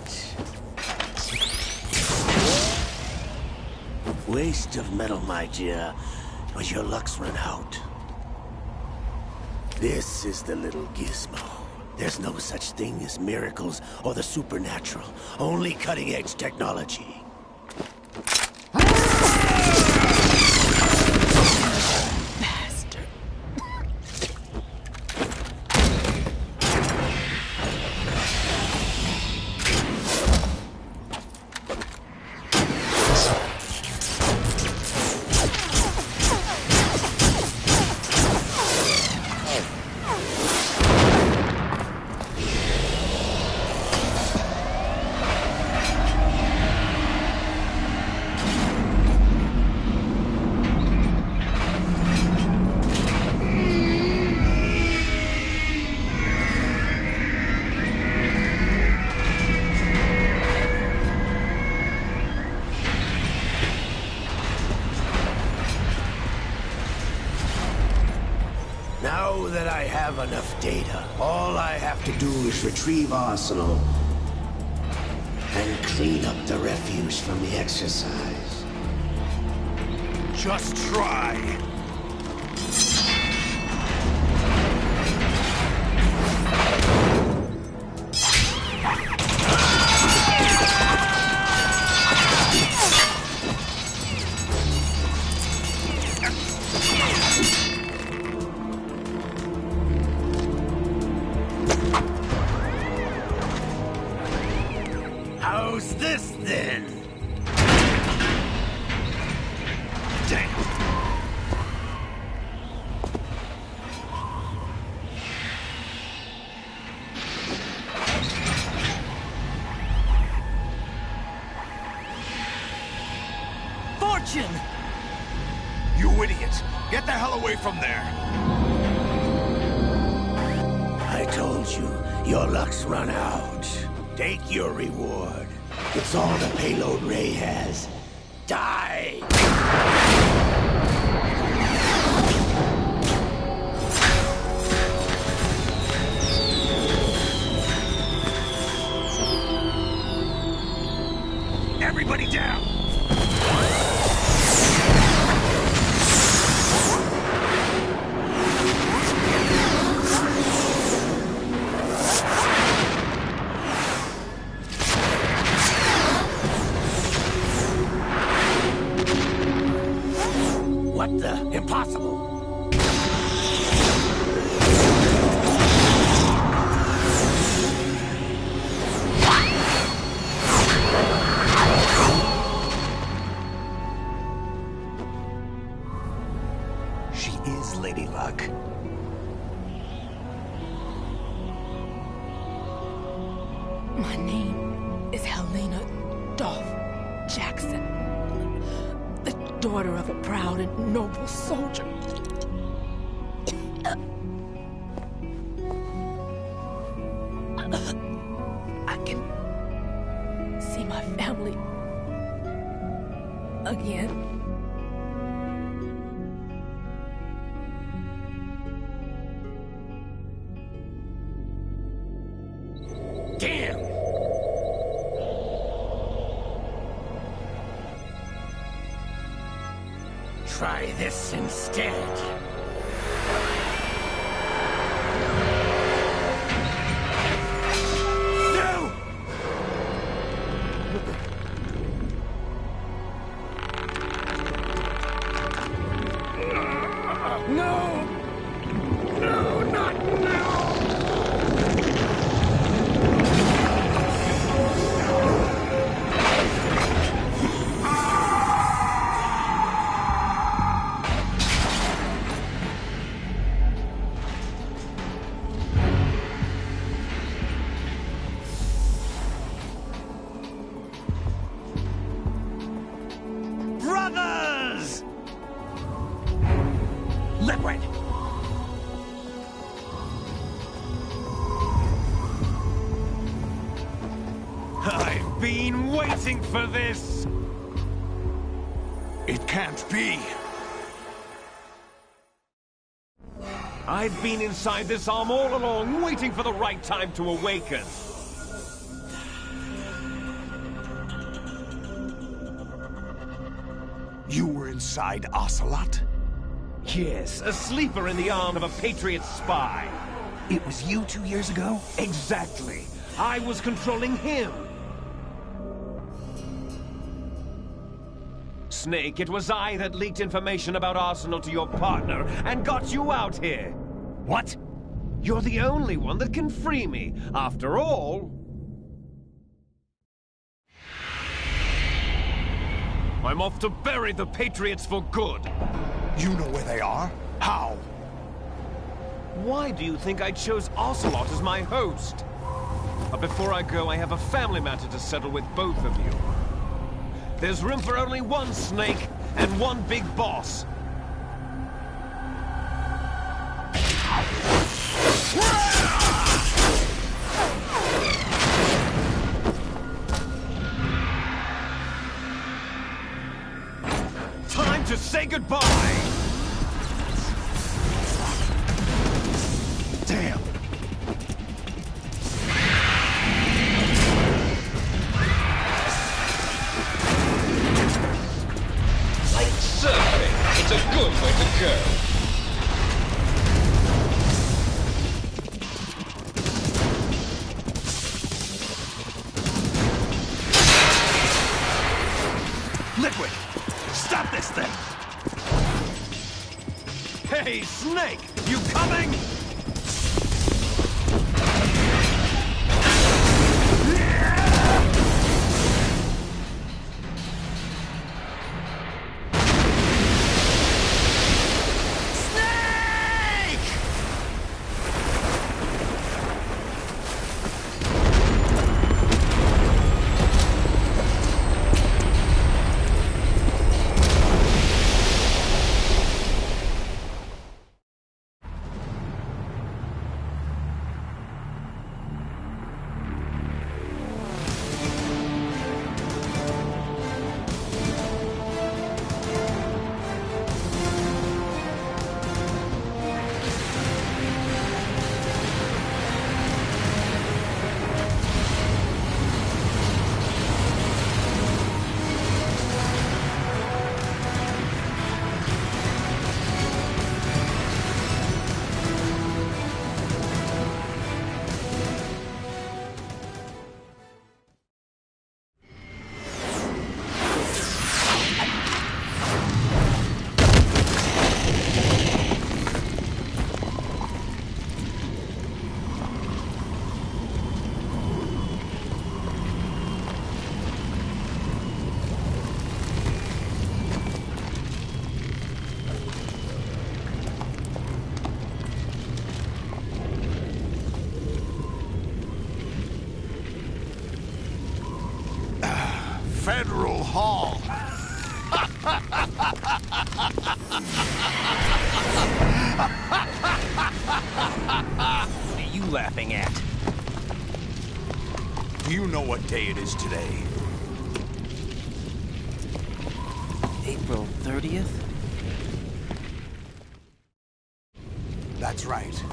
Waste of metal, my dear, but your luck's run out. This is the little gizmo. There's no such thing as miracles or the supernatural. Only cutting-edge technology. Bastard. Now that I have enough data, all I have to do is retrieve Arsenal and clean up the refuse from the exercise. Just try. How's this then? Damn. Fortune! You idiot! Get the hell away from there! I told you, your luck's run out. Take your reward. It's all the payload Ray has. Die! Everybody down! What the? Impossible! She is Lady Luck. My name is Helena Dolph Jackson, the daughter of a proud and noble soldier. I can see my family again. Damn! Try this instead. No! waiting for this! It can't be. I've been inside this arm all along, waiting for the right time to awaken. You were inside Ocelot? Yes, a sleeper in the arm of a Patriot spy. It was you 2 years ago? Exactly. I was controlling him. Snake, it was I that leaked information about Arsenal to your partner and got you out here. What? You're the only one that can free me. After all... I'm off to bury the Patriots for good. You know where they are? How? Why do you think I chose Ocelot as my host? But before I go, I have a family matter to settle with both of you. There's room for only one Snake and one big boss. Time to say goodbye! Damn! Like surfing, it's a good way to go. Liquid! Stop this thing! Hey, Snake! You coming? Federal Hall. What are you laughing at? Do you know what day it is today? April 30th? That's right.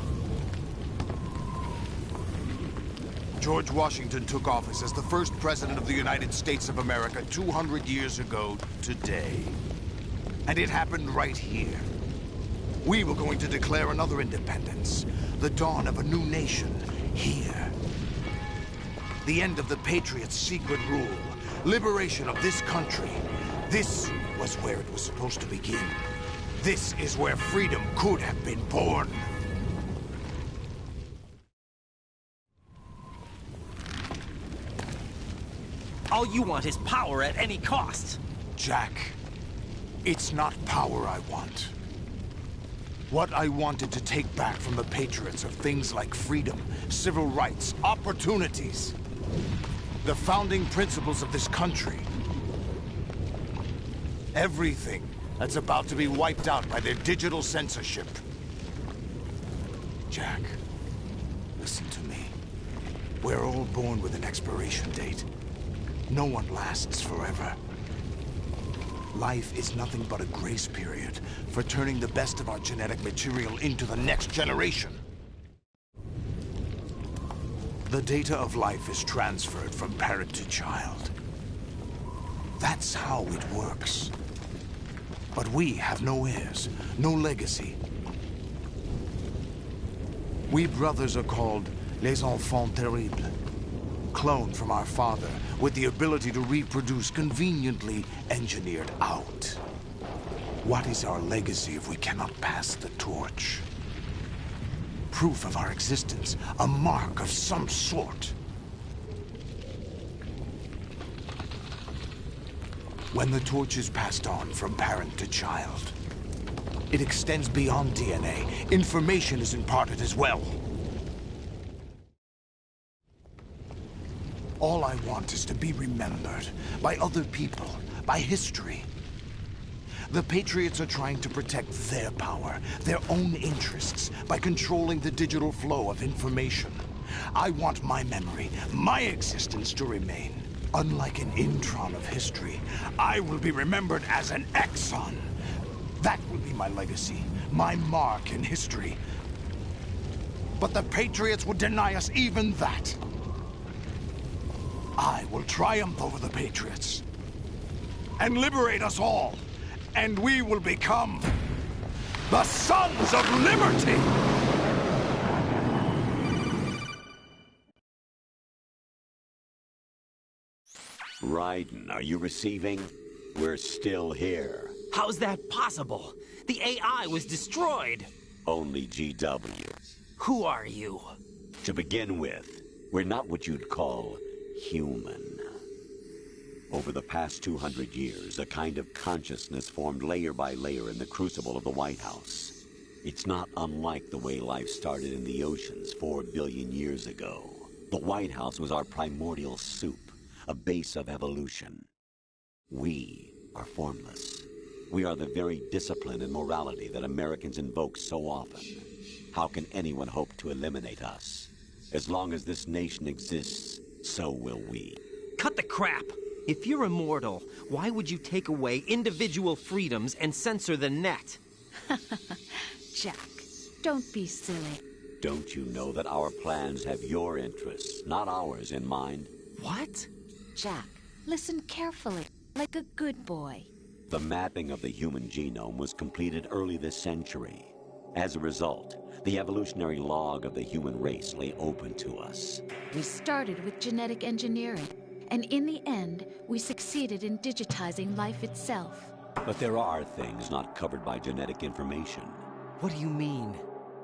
George Washington took office as the first president of the United States of America 200 years ago today. And it happened right here. We were going to declare another independence, the dawn of a new nation, here. The end of the Patriots' secret rule, liberation of this country. This was where it was supposed to begin. This is where freedom could have been born. All you want is power at any cost. Jack, it's not power I want. What I wanted to take back from the Patriots are things like freedom, civil rights, opportunities. The founding principles of this country. Everything that's about to be wiped out by their digital censorship. Jack, listen to me. We're all born with an expiration date. No one lasts forever. Life is nothing but a grace period for turning the best of our genetic material into the next generation. The data of life is transferred from parent to child. That's how it works. But we have no heirs, no legacy. We brothers are called les enfants terribles. Cloned from our father, with the ability to reproduce conveniently engineered out. What is our legacy if we cannot pass the torch? Proof of our existence, a mark of some sort. When the torch is passed on from parent to child, it extends beyond DNA. Information is imparted as well. All I want is to be remembered by other people, by history. The Patriots are trying to protect their power, their own interests, by controlling the digital flow of information. I want my memory, my existence to remain. Unlike an intron of history, I will be remembered as an exon. That will be my legacy, my mark in history. But the Patriots would deny us even that. I will triumph over the Patriots and liberate us all, and we will become the Sons of Liberty! Raiden, are you receiving? We're still here. How's that possible? The AI was destroyed. Only GW. Who are you? To begin with, we're not what you'd call human. Over the past 200 years, a kind of consciousness formed layer by layer in the crucible of the White House. It's not unlike the way life started in the oceans 4 billion years ago. The White House was our primordial soup, a base of evolution. We are formless. We are the very discipline and morality that Americans invoke so often. How can anyone hope to eliminate us? As long as this nation exists, so will we. Cut the crap! If you're immortal, why would you take away individual freedoms and censor the net? Jack, don't be silly. Don't you know that our plans have your interests, not ours, in mind? What? Jack, listen carefully, like a good boy. The mapping of the human genome was completed early this century. As a result, the evolutionary log of the human race lay open to us. We started with genetic engineering, and in the end, we succeeded in digitizing life itself. But there are things not covered by genetic information. What do you mean?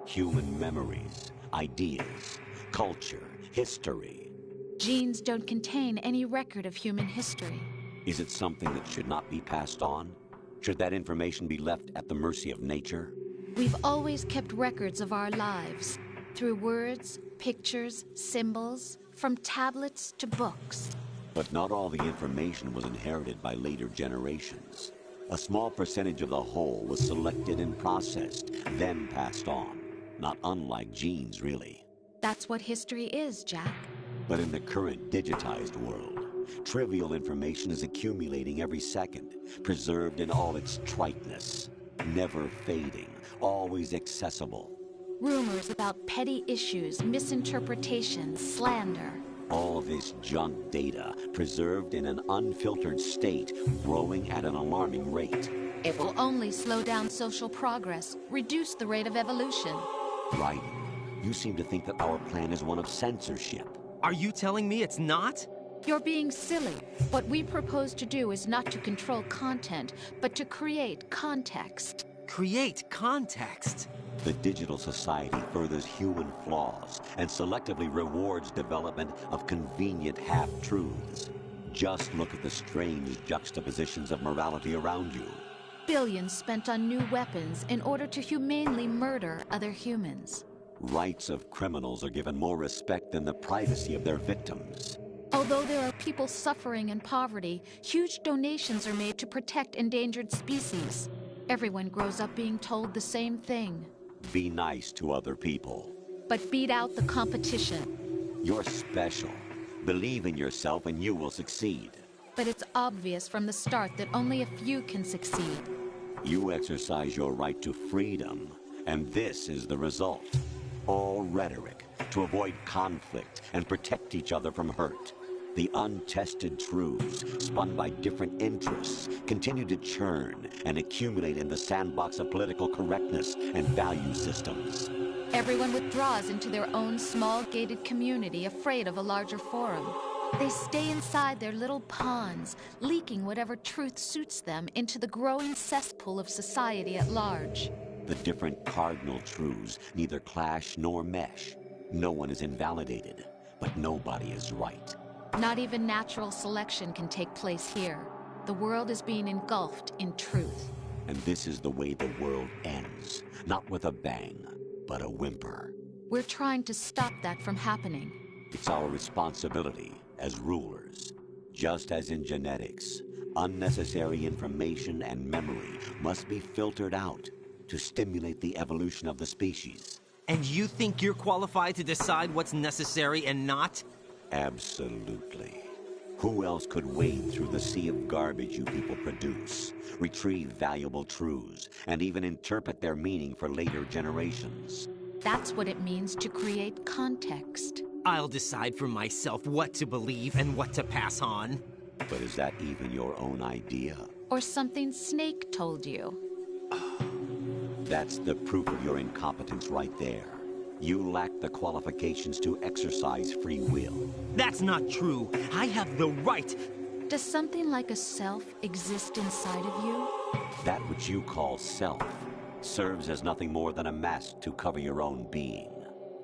Human memories, ideas, culture, history. Genes don't contain any record of human history. Is it something that should not be passed on? Should that information be left at the mercy of nature? We've always kept records of our lives, through words, pictures, symbols, from tablets to books. But not all the information was inherited by later generations. A small percentage of the whole was selected and processed, then passed on. Not unlike genes, really. That's what history is, Jack. But in the current digitized world, trivial information is accumulating every second, preserved in all its triteness, never fading, always accessible. Rumors about petty issues, misinterpretations, slander. All this junk data, preserved in an unfiltered state, growing at an alarming rate. It will only slow down social progress, reduce the rate of evolution. Right. You seem to think that our plan is one of censorship. Are you telling me it's not? You're being silly. What we propose to do is not to control content, but to create context. Create context? The digital society furthers human flaws and selectively rewards development of convenient half-truths. Just look at the strange juxtapositions of morality around you. Billions spent on new weapons in order to humanely murder other humans. Rights of criminals are given more respect than the privacy of their victims. Although there are people suffering in poverty, huge donations are made to protect endangered species. Everyone grows up being told the same thing. Be nice to other people. But beat out the competition. You're special, Believe in yourself and you will succeed. But it's obvious from the start that only a few can succeed. You exercise your right to freedom, and this is the result. All rhetoric to avoid conflict and protect each other from hurt. The untested truths, spun by different interests, continue to churn and accumulate in the sandbox of political correctness and value systems. Everyone withdraws into their own small gated community, afraid of a larger forum. They stay inside their little ponds, leaking whatever truth suits them into the growing cesspool of society at large. The different cardinal truths neither clash nor mesh. No one is invalidated, but nobody is right. Not even natural selection can take place here. The world is being engulfed in truth. And this is the way the world ends. Not with a bang, but a whimper. We're trying to stop that from happening. It's our responsibility as rulers. Just as in genetics, unnecessary information and memory must be filtered out to stimulate the evolution of the species. And you think you're qualified to decide what's necessary and not? Absolutely. Who else could wade through the sea of garbage you people produce, retrieve valuable truths, and even interpret their meaning for later generations? That's what it means to create context. I'll decide for myself what to believe and what to pass on. But is that even your own idea? Or something Snake told you? That's the proof of your incompetence right there. You lack the qualifications to exercise free will. That's not true. I have the right. Does something like a self exist inside of you? That which you call self serves as nothing more than a mask to cover your own being.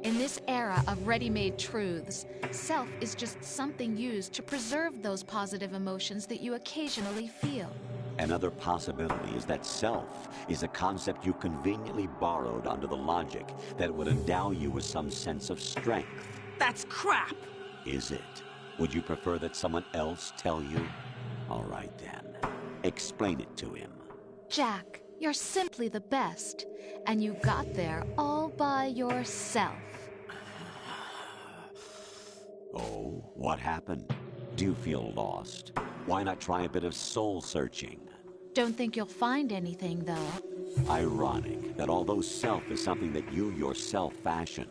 In this era of ready-made truths, self is just something used to preserve those positive emotions that you occasionally feel. Another possibility is that self is a concept you conveniently borrowed under the logic that it would endow you with some sense of strength. That's crap! Is it? Would you prefer that someone else tell you? All right then. Explain it to him. Jack, you're simply the best, and you got there all by yourself. Oh, what happened? Do you feel lost? Why not try a bit of soul-searching? Don't think you'll find anything, though. Ironic that although self is something that you yourself fashioned,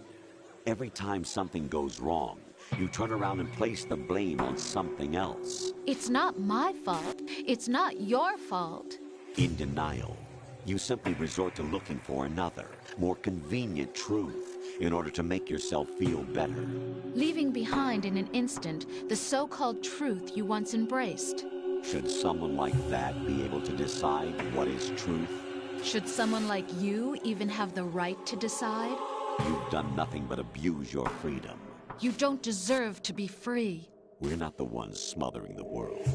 every time something goes wrong, you turn around and place the blame on something else. It's not my fault. It's not your fault. In denial, you simply resort to looking for another, more convenient truth in order to make yourself feel better. Leaving behind in an instant the so-called truth you once embraced. Should someone like that be able to decide what is truth? Should someone like you even have the right to decide? You've done nothing but abuse your freedom. You don't deserve to be free. We're not the ones smothering the world.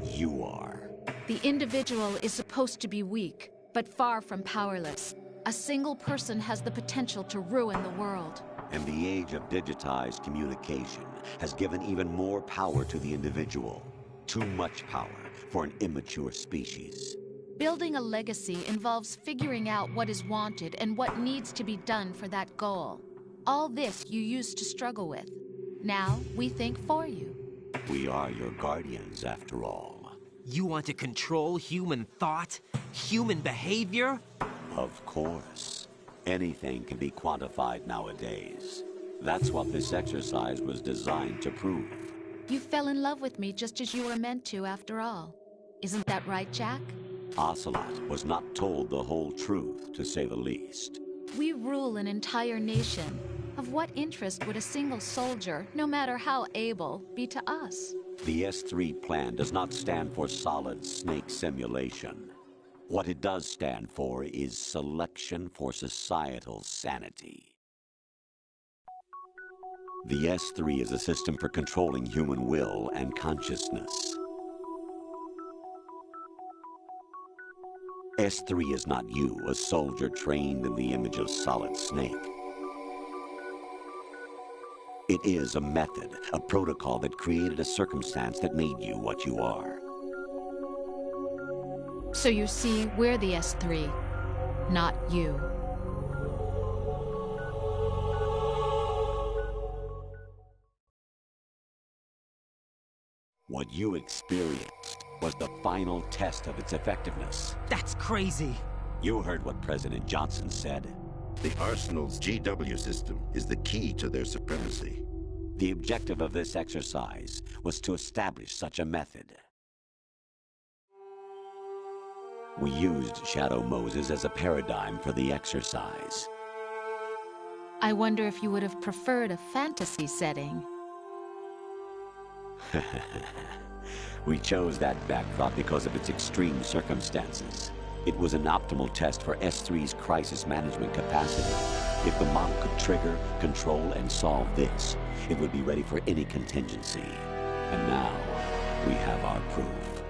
You are. The individual is supposed to be weak, but far from powerless. A single person has the potential to ruin the world. And the age of digitized communication has given even more power to the individual. Too much power for an immature species. Building a legacy involves figuring out what is wanted and what needs to be done for that goal. All this you used to struggle with. Now we think for you. We are your guardians, after all. You want to control human thought? Human behavior? Of course. Anything can be quantified nowadays. That's what this exercise was designed to prove. You fell in love with me just as you were meant to, after all. Isn't that right, Jack? Ocelot was not told the whole truth, to say the least. We rule an entire nation. Of what interest would a single soldier, no matter how able, be to us? The S3 plan does not stand for solid snake simulation. What it does stand for is selection for societal sanity. The S3 is a system for controlling human will and consciousness. S3 is not you, a soldier trained in the image of Solid Snake. It is a method, a protocol that created a circumstance that made you what you are. So you see, we're the S3, not you. What you experienced was the final test of its effectiveness. That's crazy. You heard what President Johnson said. The Arsenal's GW system is the key to their supremacy. The objective of this exercise was to establish such a method. We used Shadow Moses as a paradigm for the exercise. I wonder if you would have preferred a fantasy setting. We chose that backdrop because of its extreme circumstances. It was an optimal test for S3's crisis management capacity. If the model could trigger, control, and solve this, it would be ready for any contingency. And now, we have our proof.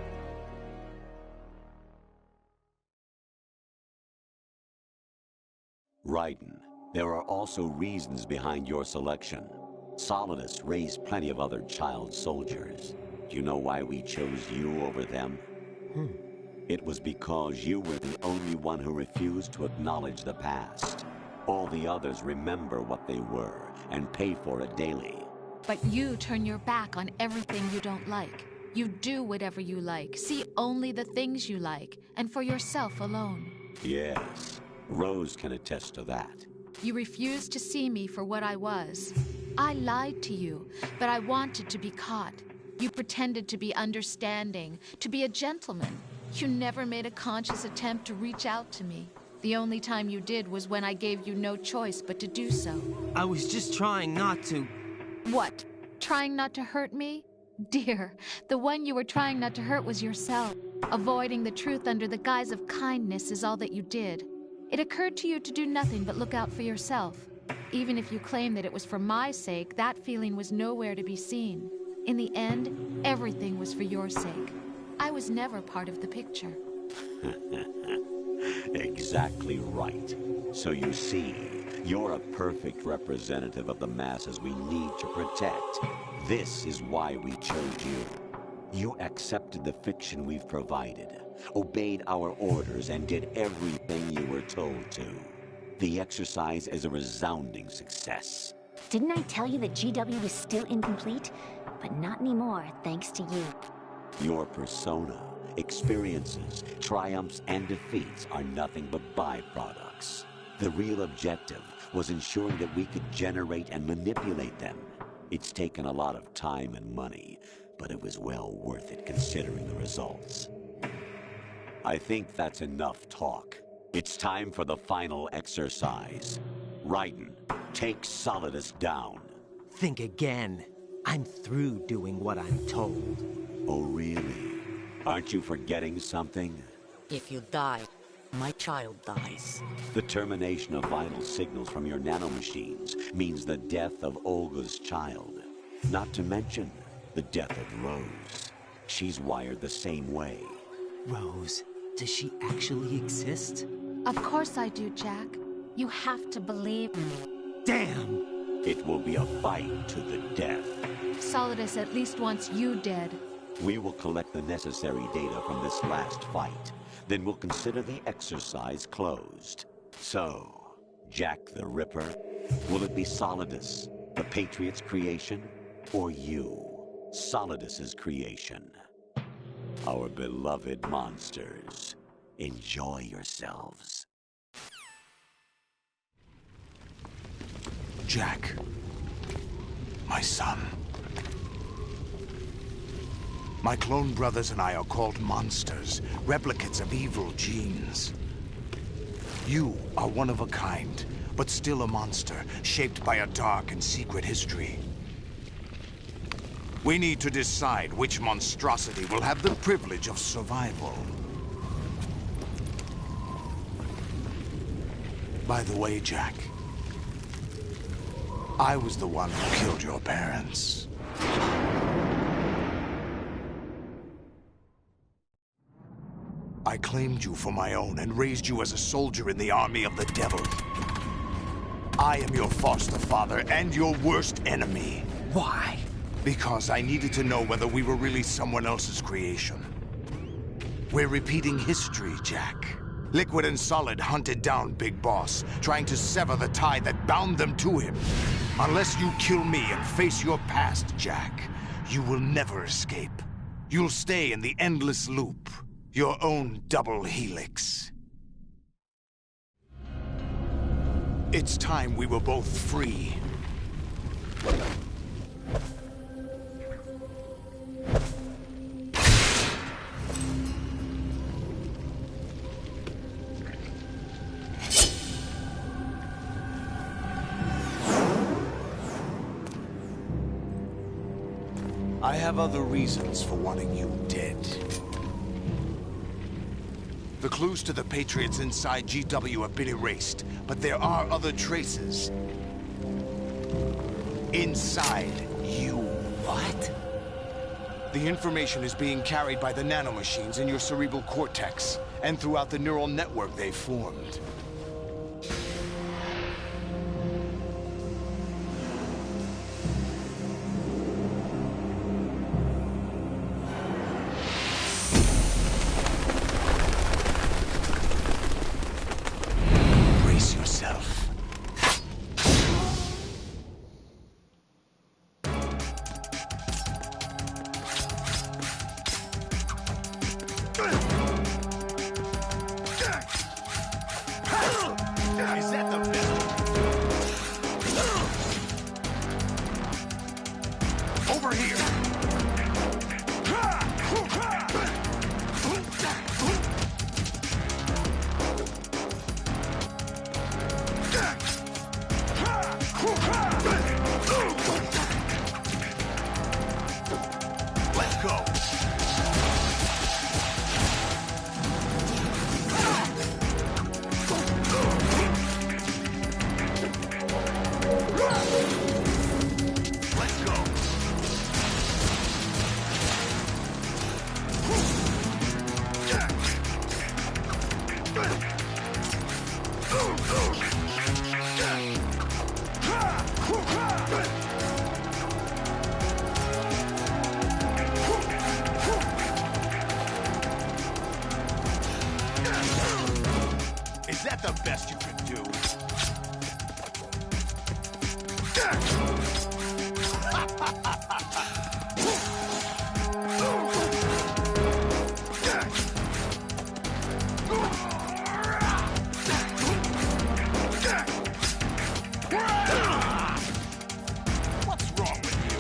Raiden, there are also reasons behind your selection. Solidus raised plenty of other child soldiers. Do you know why we chose you over them? It was because you were the only one who refused to acknowledge the past. All the others remember what they were and pay for it daily. But you turn your back on everything you don't like. You do whatever you like, see only the things you like, and for yourself alone. Yes, Rose can attest to that. You refused to see me for what I was. I lied to you, but I wanted to be caught. You pretended to be understanding, to be a gentleman. You never made a conscious attempt to reach out to me. The only time you did was when I gave you no choice but to do so. I was just trying not to... What? Trying not to hurt me? Dear, the one you were trying not to hurt was yourself. Avoiding the truth under the guise of kindness is all that you did. It occurred to you to do nothing but look out for yourself. Even if you claim that it was for my sake, that feeling was nowhere to be seen. In the end, everything was for your sake. I was never part of the picture. Exactly right. So you see, you're a perfect representative of the masses we need to protect. This is why we chose you. You accepted the fiction we've provided, obeyed our orders, and did everything you were told to. The exercise is a resounding success. Didn't I tell you that GW was still incomplete? But not anymore, thanks to you. Your persona, experiences, triumphs, and defeats are nothing but byproducts. The real objective was ensuring that we could generate and manipulate them. It's taken a lot of time and money, but it was well worth it considering the results. I think that's enough talk. It's time for the final exercise. Raiden, take Solidus down. Think again. I'm through doing what I'm told. Oh, really? Aren't you forgetting something? If you die, my child dies. The termination of vital signals from your nanomachines means the death of Olga's child. Not to mention the death of Rose. She's wired the same way. Rose, does she actually exist? Of course I do, Jack. You have to believe me. Damn! It will be a fight to the death. Solidus at least wants you dead. We will collect the necessary data from this last fight. Then we'll consider the exercise closed. So, Jack the Ripper, will it be Solidus, the Patriot's creation, or you, Solidus's creation? Our beloved monsters, enjoy yourselves. Jack, my son. My clone brothers and I are called monsters, replicates of evil genes. You are one of a kind, but still a monster, shaped by a dark and secret history. We need to decide which monstrosity will have the privilege of survival. By the way, Jack, I was the one who killed your parents. I claimed you for my own and raised you as a soldier in the army of the devil. I am your foster father and your worst enemy. Why? Because I needed to know whether we were really someone else's creation. We're repeating history, Jack. Liquid and Solid hunted down Big Boss, trying to sever the tie that bound them to him. Unless you kill me and face your past, Jack, you will never escape. You'll stay in the endless loop, your own double helix. It's time we were both free. I have other reasons for wanting you dead. The clues to the Patriots inside GW have been erased, but there are other traces. Inside you. What? The information is being carried by the nanomachines in your cerebral cortex, and throughout the neural network they formed. Brace yourself. Is that the best? Over here. Let's go. Let's go. Is that the best you can do? What's wrong with you?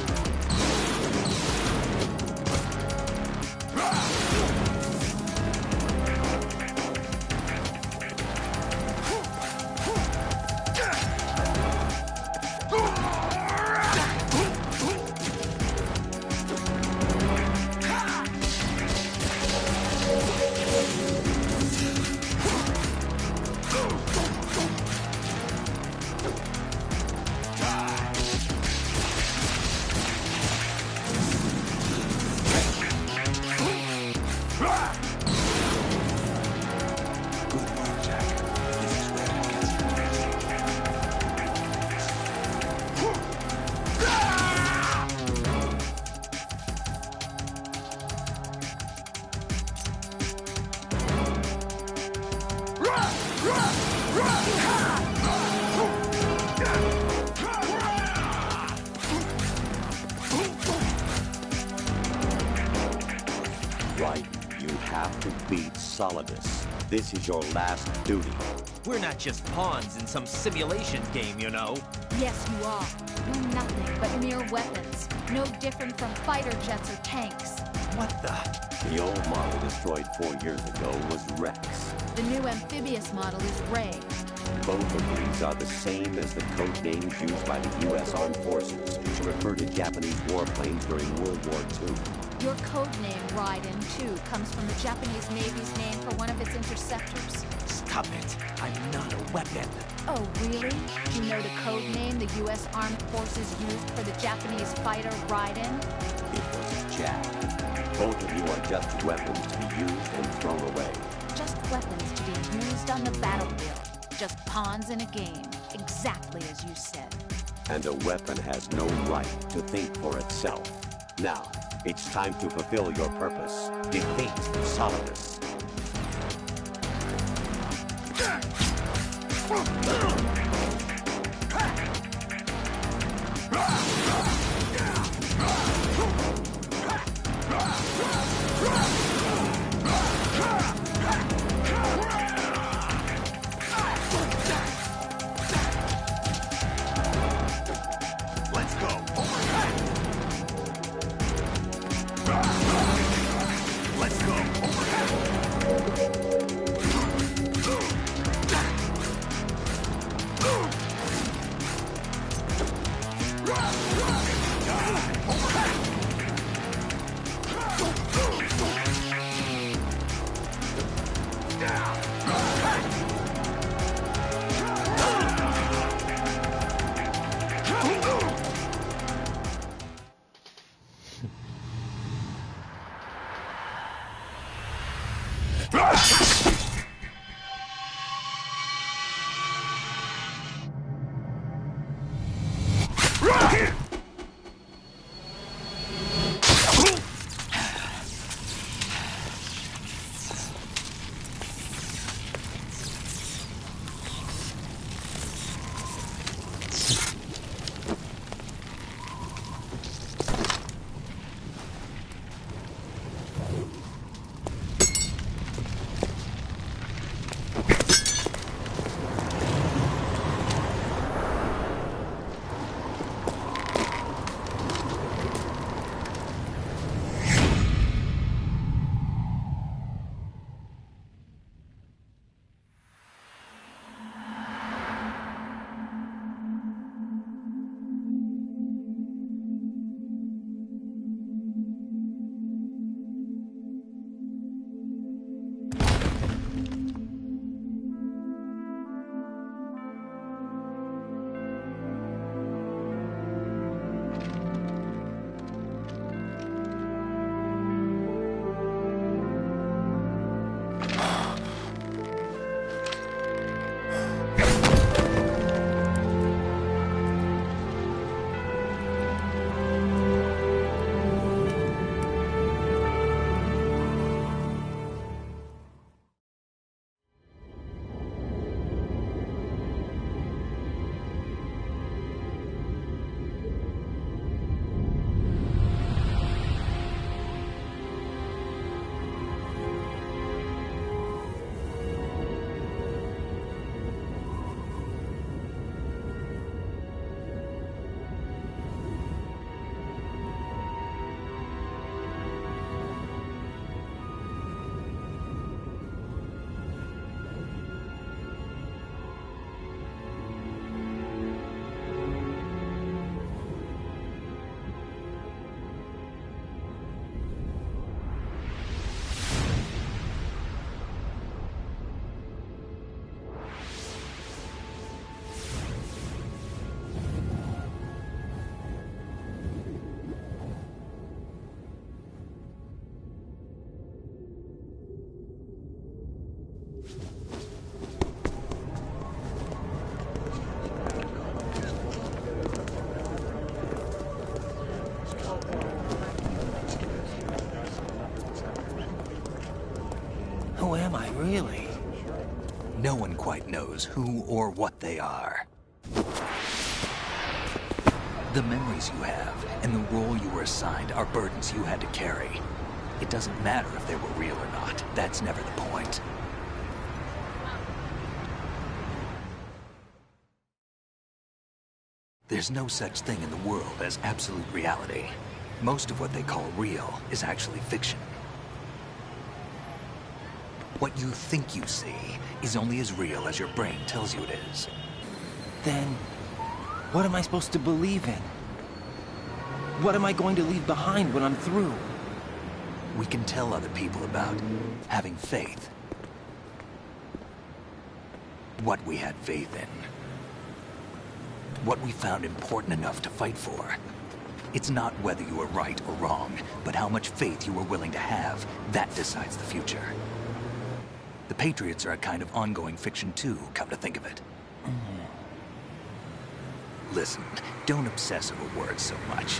Right, you have to beat Solidus. This is your last duty. We're not just pawns in some simulation game, you know. Yes, you are. You're nothing but mere weapons. No different from fighter jets or tanks. What the? The old model destroyed 4 years ago was Rex. The new amphibious model is Ray. Both of these are the same as the code names used by the U.S. Armed Forces to refer to Japanese warplanes during World War II. Your code name, Raiden, too, comes from the Japanese Navy's name for one of its interceptors. Stop it. I'm not a weapon. Oh, really? You know the code name the U.S. Armed Forces used for the Japanese fighter Raiden? It was Jack. Both of you are just weapons to be used and thrown away. Just weapons to be used on the battlefield. Just pawns in a game. Exactly as you said. And a weapon has no right to think for itself. Now, it's time to fulfill your purpose. Defeat Solidus. No one quite knows who or what they are. The memories you have and the role you were assigned are burdens you had to carry. It doesn't matter if they were real or not. That's never the point. There's no such thing in the world as absolute reality. Most of what they call real is actually fiction. What you think you see is only as real as your brain tells you it is. Then, what am I supposed to believe in? What am I going to leave behind when I'm through? We can tell other people about having faith. What we had faith in. What we found important enough to fight for. It's not whether you were right or wrong, but how much faith you were willing to have. That decides the future. The Patriots are a kind of ongoing fiction too, come to think of it. Listen, don't obsess over words so much.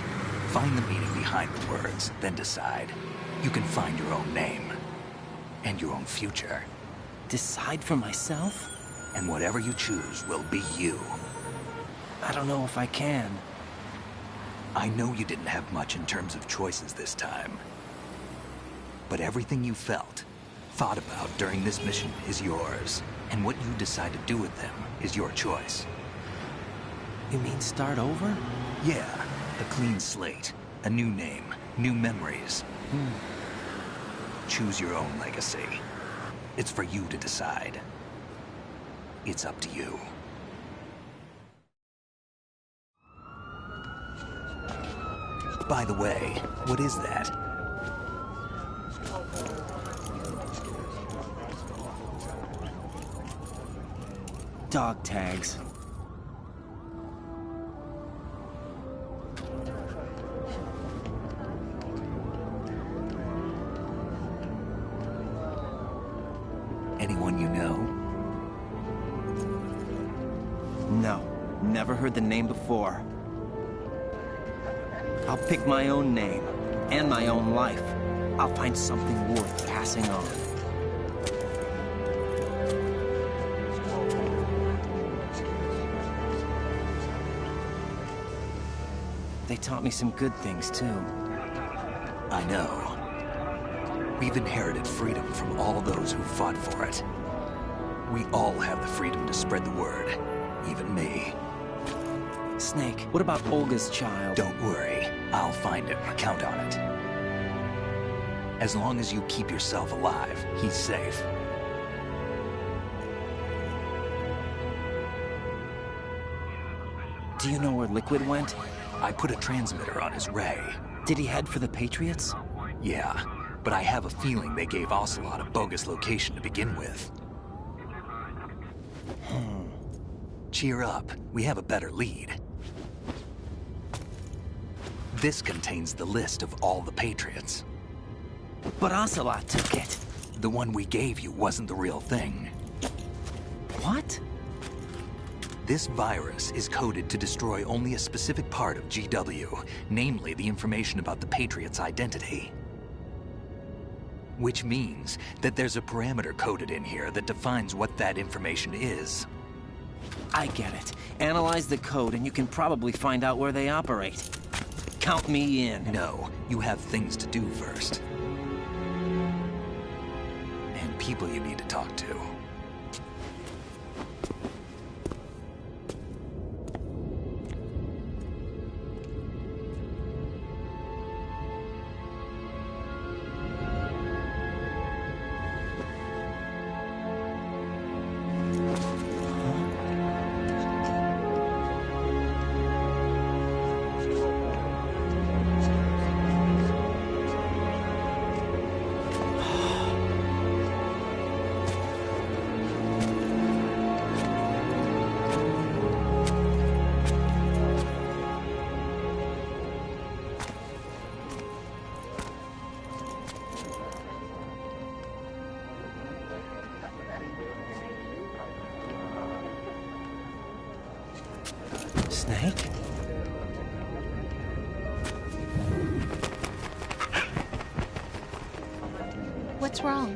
Find the meaning behind the words, then decide. You can find your own name. And your own future. Decide for myself? And whatever you choose will be you. I don't know if I can. I know you didn't have much in terms of choices this time. But everything you felt, thought about during this mission is yours. And what you decide to do with them is your choice. You mean start over? Yeah, a clean slate, a new name, new memories. Choose your own legacy. It's for you to decide. It's up to you. By the way, what is that? Dog tags. Anyone you know? No, never heard the name before. I'll pick my own name, and my own life. I'll find something worth passing on. They taught me some good things, too. I know. We've inherited freedom from all those who fought for it. We all have the freedom to spread the word, even me. Snake, what about Olga's child? Don't worry. I'll find him. Count on it. As long as you keep yourself alive, he's safe. Do you know where Liquid went? I put a transmitter on his ray. Did he head for the Patriots? Yeah, but I have a feeling they gave Ocelot a bogus location to begin with. Cheer up. We have a better lead. This contains the list of all the Patriots. But Ocelot took it. The one we gave you wasn't the real thing. What? This virus is coded to destroy only a specific part of GW, namely the information about the Patriots' identity. Which means that there's a parameter coded in here that defines what that information is. I get it. Analyze the code and you can probably find out where they operate. Count me in. No, you have things to do first. And people you need to talk to. Snake? What's wrong?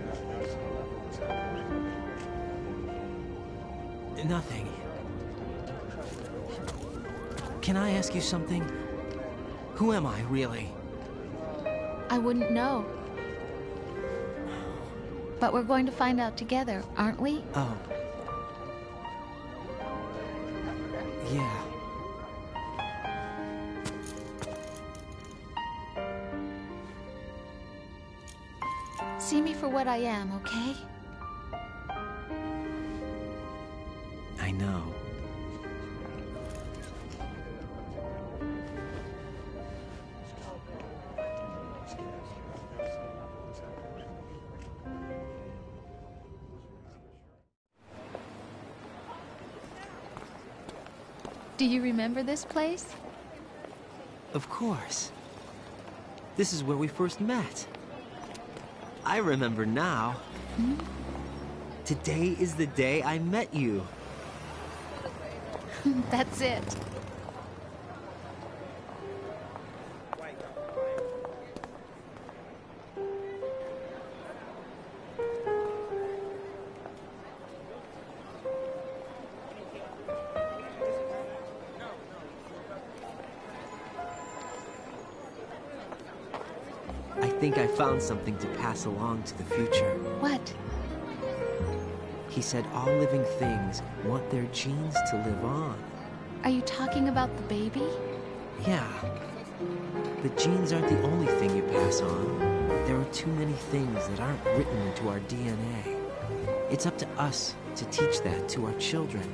Nothing. Can I ask you something? Who am I, really? I wouldn't know. But we're going to find out together, aren't we? Oh. Yeah. See me for what I am, okay? I know. Do you remember this place? Of course. This is where we first met. I remember now. Hmm? Today is the day I met you. That's it. I think I found something to pass along to the future. What? He said all living things want their genes to live on. Are you talking about the baby? Yeah. The genes aren't the only thing you pass on. There are too many things that aren't written into our DNA. It's up to us to teach that to our children.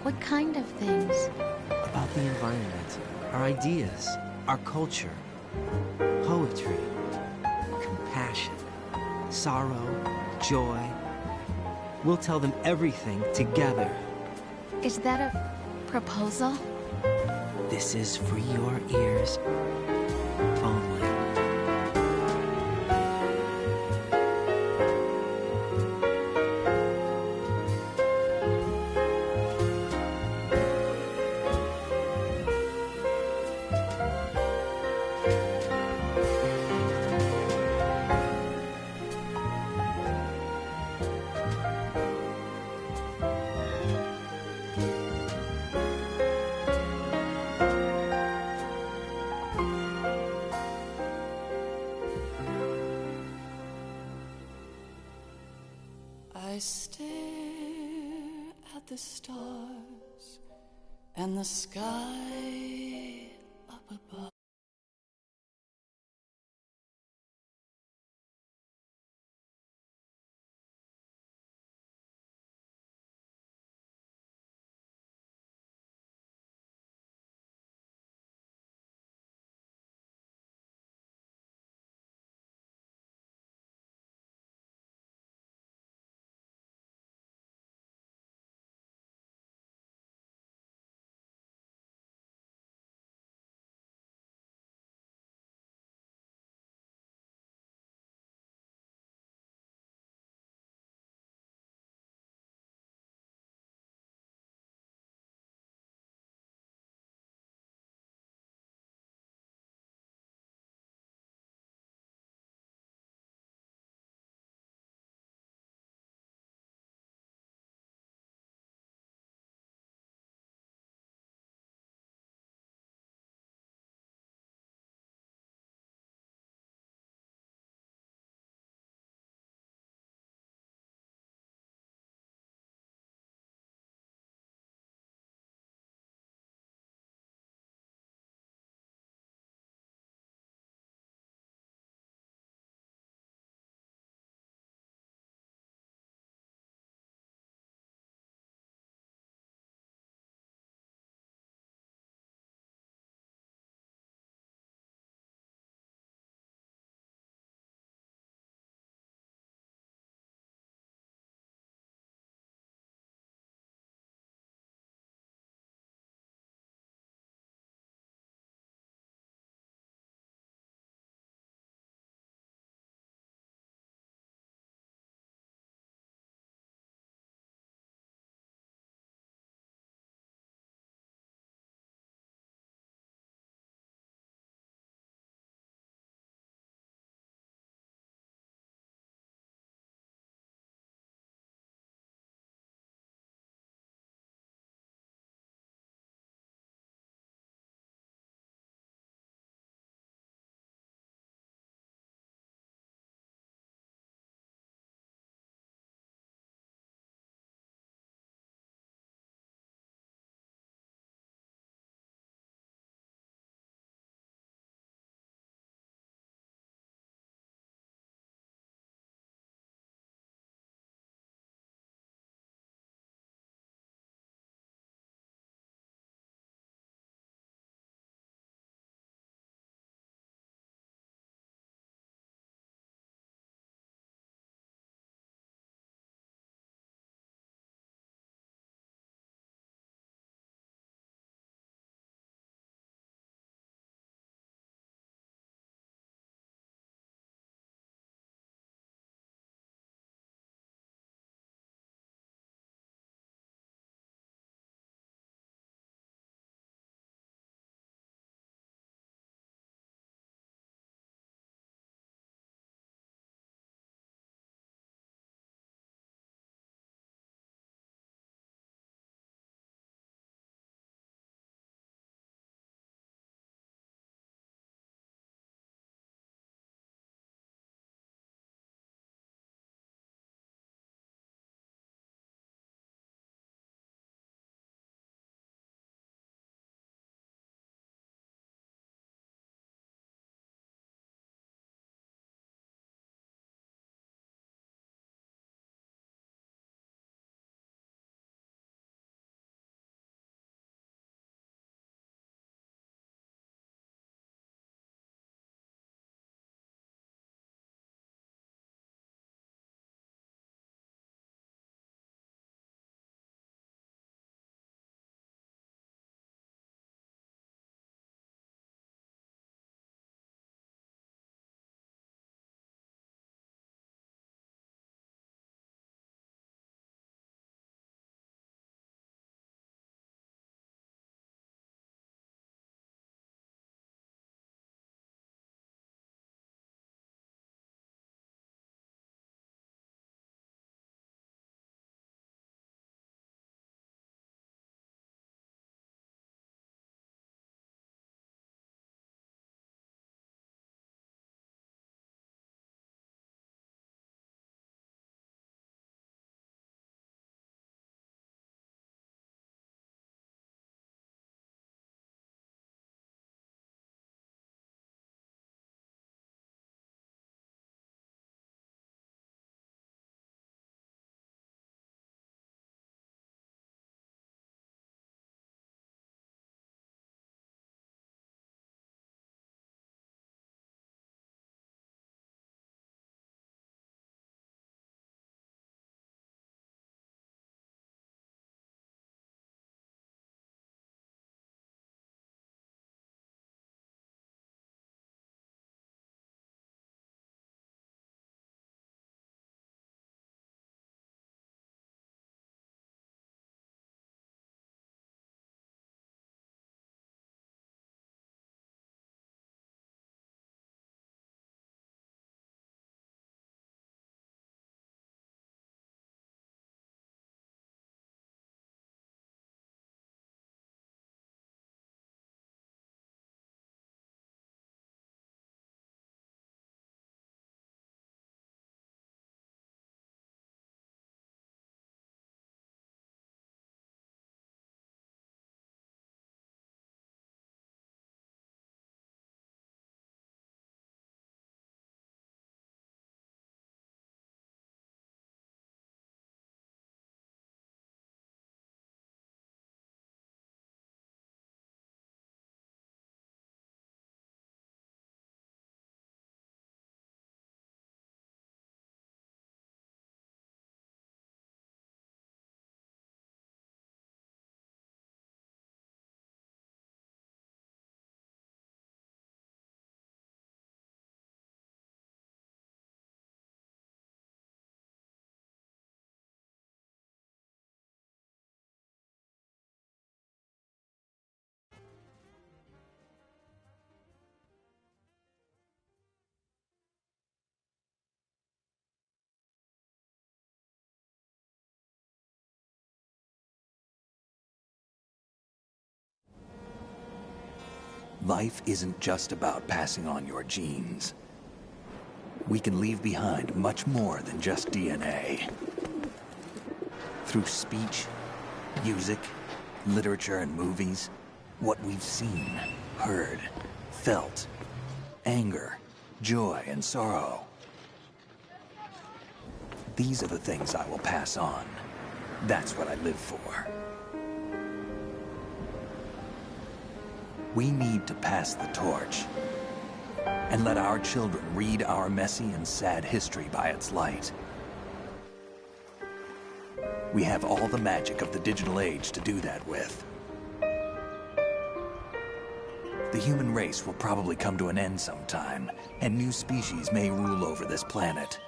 What kind of things? About the environment, our ideas, our culture, poetry, compassion, sorrow, joy. We'll tell them everything together. Is that a proposal? This is for your ears only. I stare at the stars and the sky up above. life isn't just about passing on your genes. We can leave behind much more than just DNA. Through speech, music, literature, and movies, what we've seen, heard, felt, anger, joy, and sorrow. These are the things I will pass on. That's what I live for. We need to pass the torch and let our children read our messy and sad history by its light. We have all the magic of the digital age to do that with. The human race will probably come to an end sometime, and new species may rule over this planet.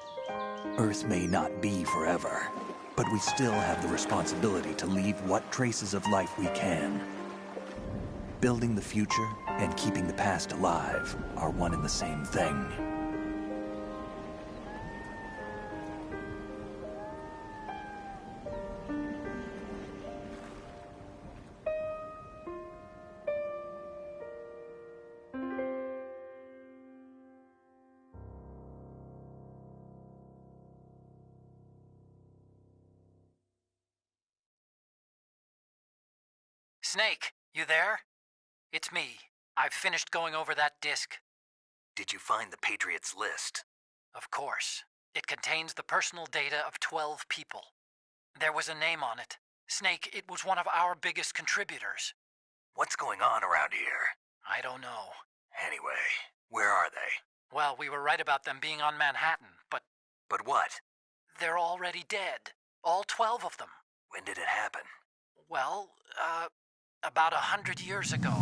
Earth may not be forever, but we still have the responsibility to leave what traces of life we can. Building the future and keeping the past alive are one and the same thing. Snake, you there? It's me. I've finished going over that disk. Did you find the Patriots list? Of course. It contains the personal data of 12 people. There was a name on it. Snake, it was one of our biggest contributors. What's going on around here? I don't know. Anyway, where are they? Well, we were right about them being on Manhattan, but... But what? They're already dead. All 12 of them. When did it happen? Well, about 100 years ago.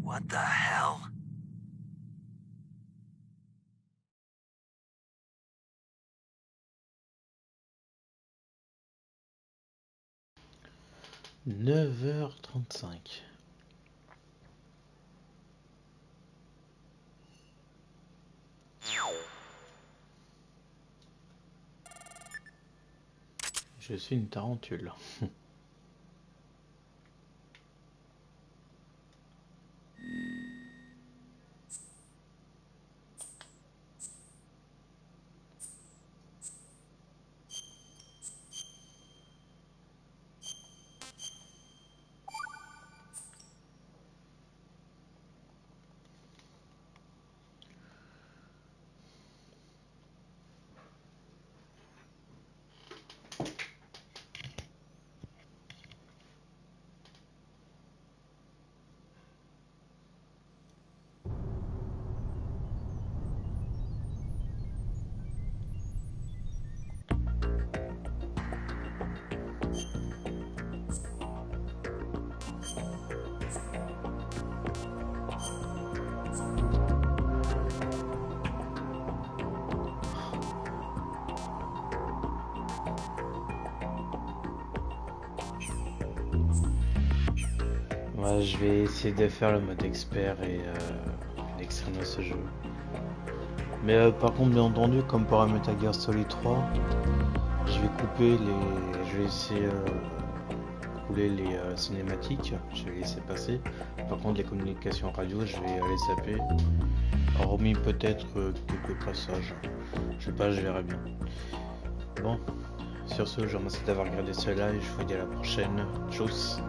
What the hell? (9h35) Je suis une tarentule. Ouais, je vais essayer de faire le mode expert et l'extrême de ce jeu. Mais par contre, bien entendu, comme pour un Metal Gear Solid 3, je vais couper les... Je vais essayer couler les cinématiques, je vais laisser passer. Par contre, les communications radio, je vais les zapper. Hormis peut-être quelques passages. Je sais pas, je verrai bien. Bon, sur ce, je vous remercie d'avoir regardé cela et je vous dis à la prochaine. Tchuss!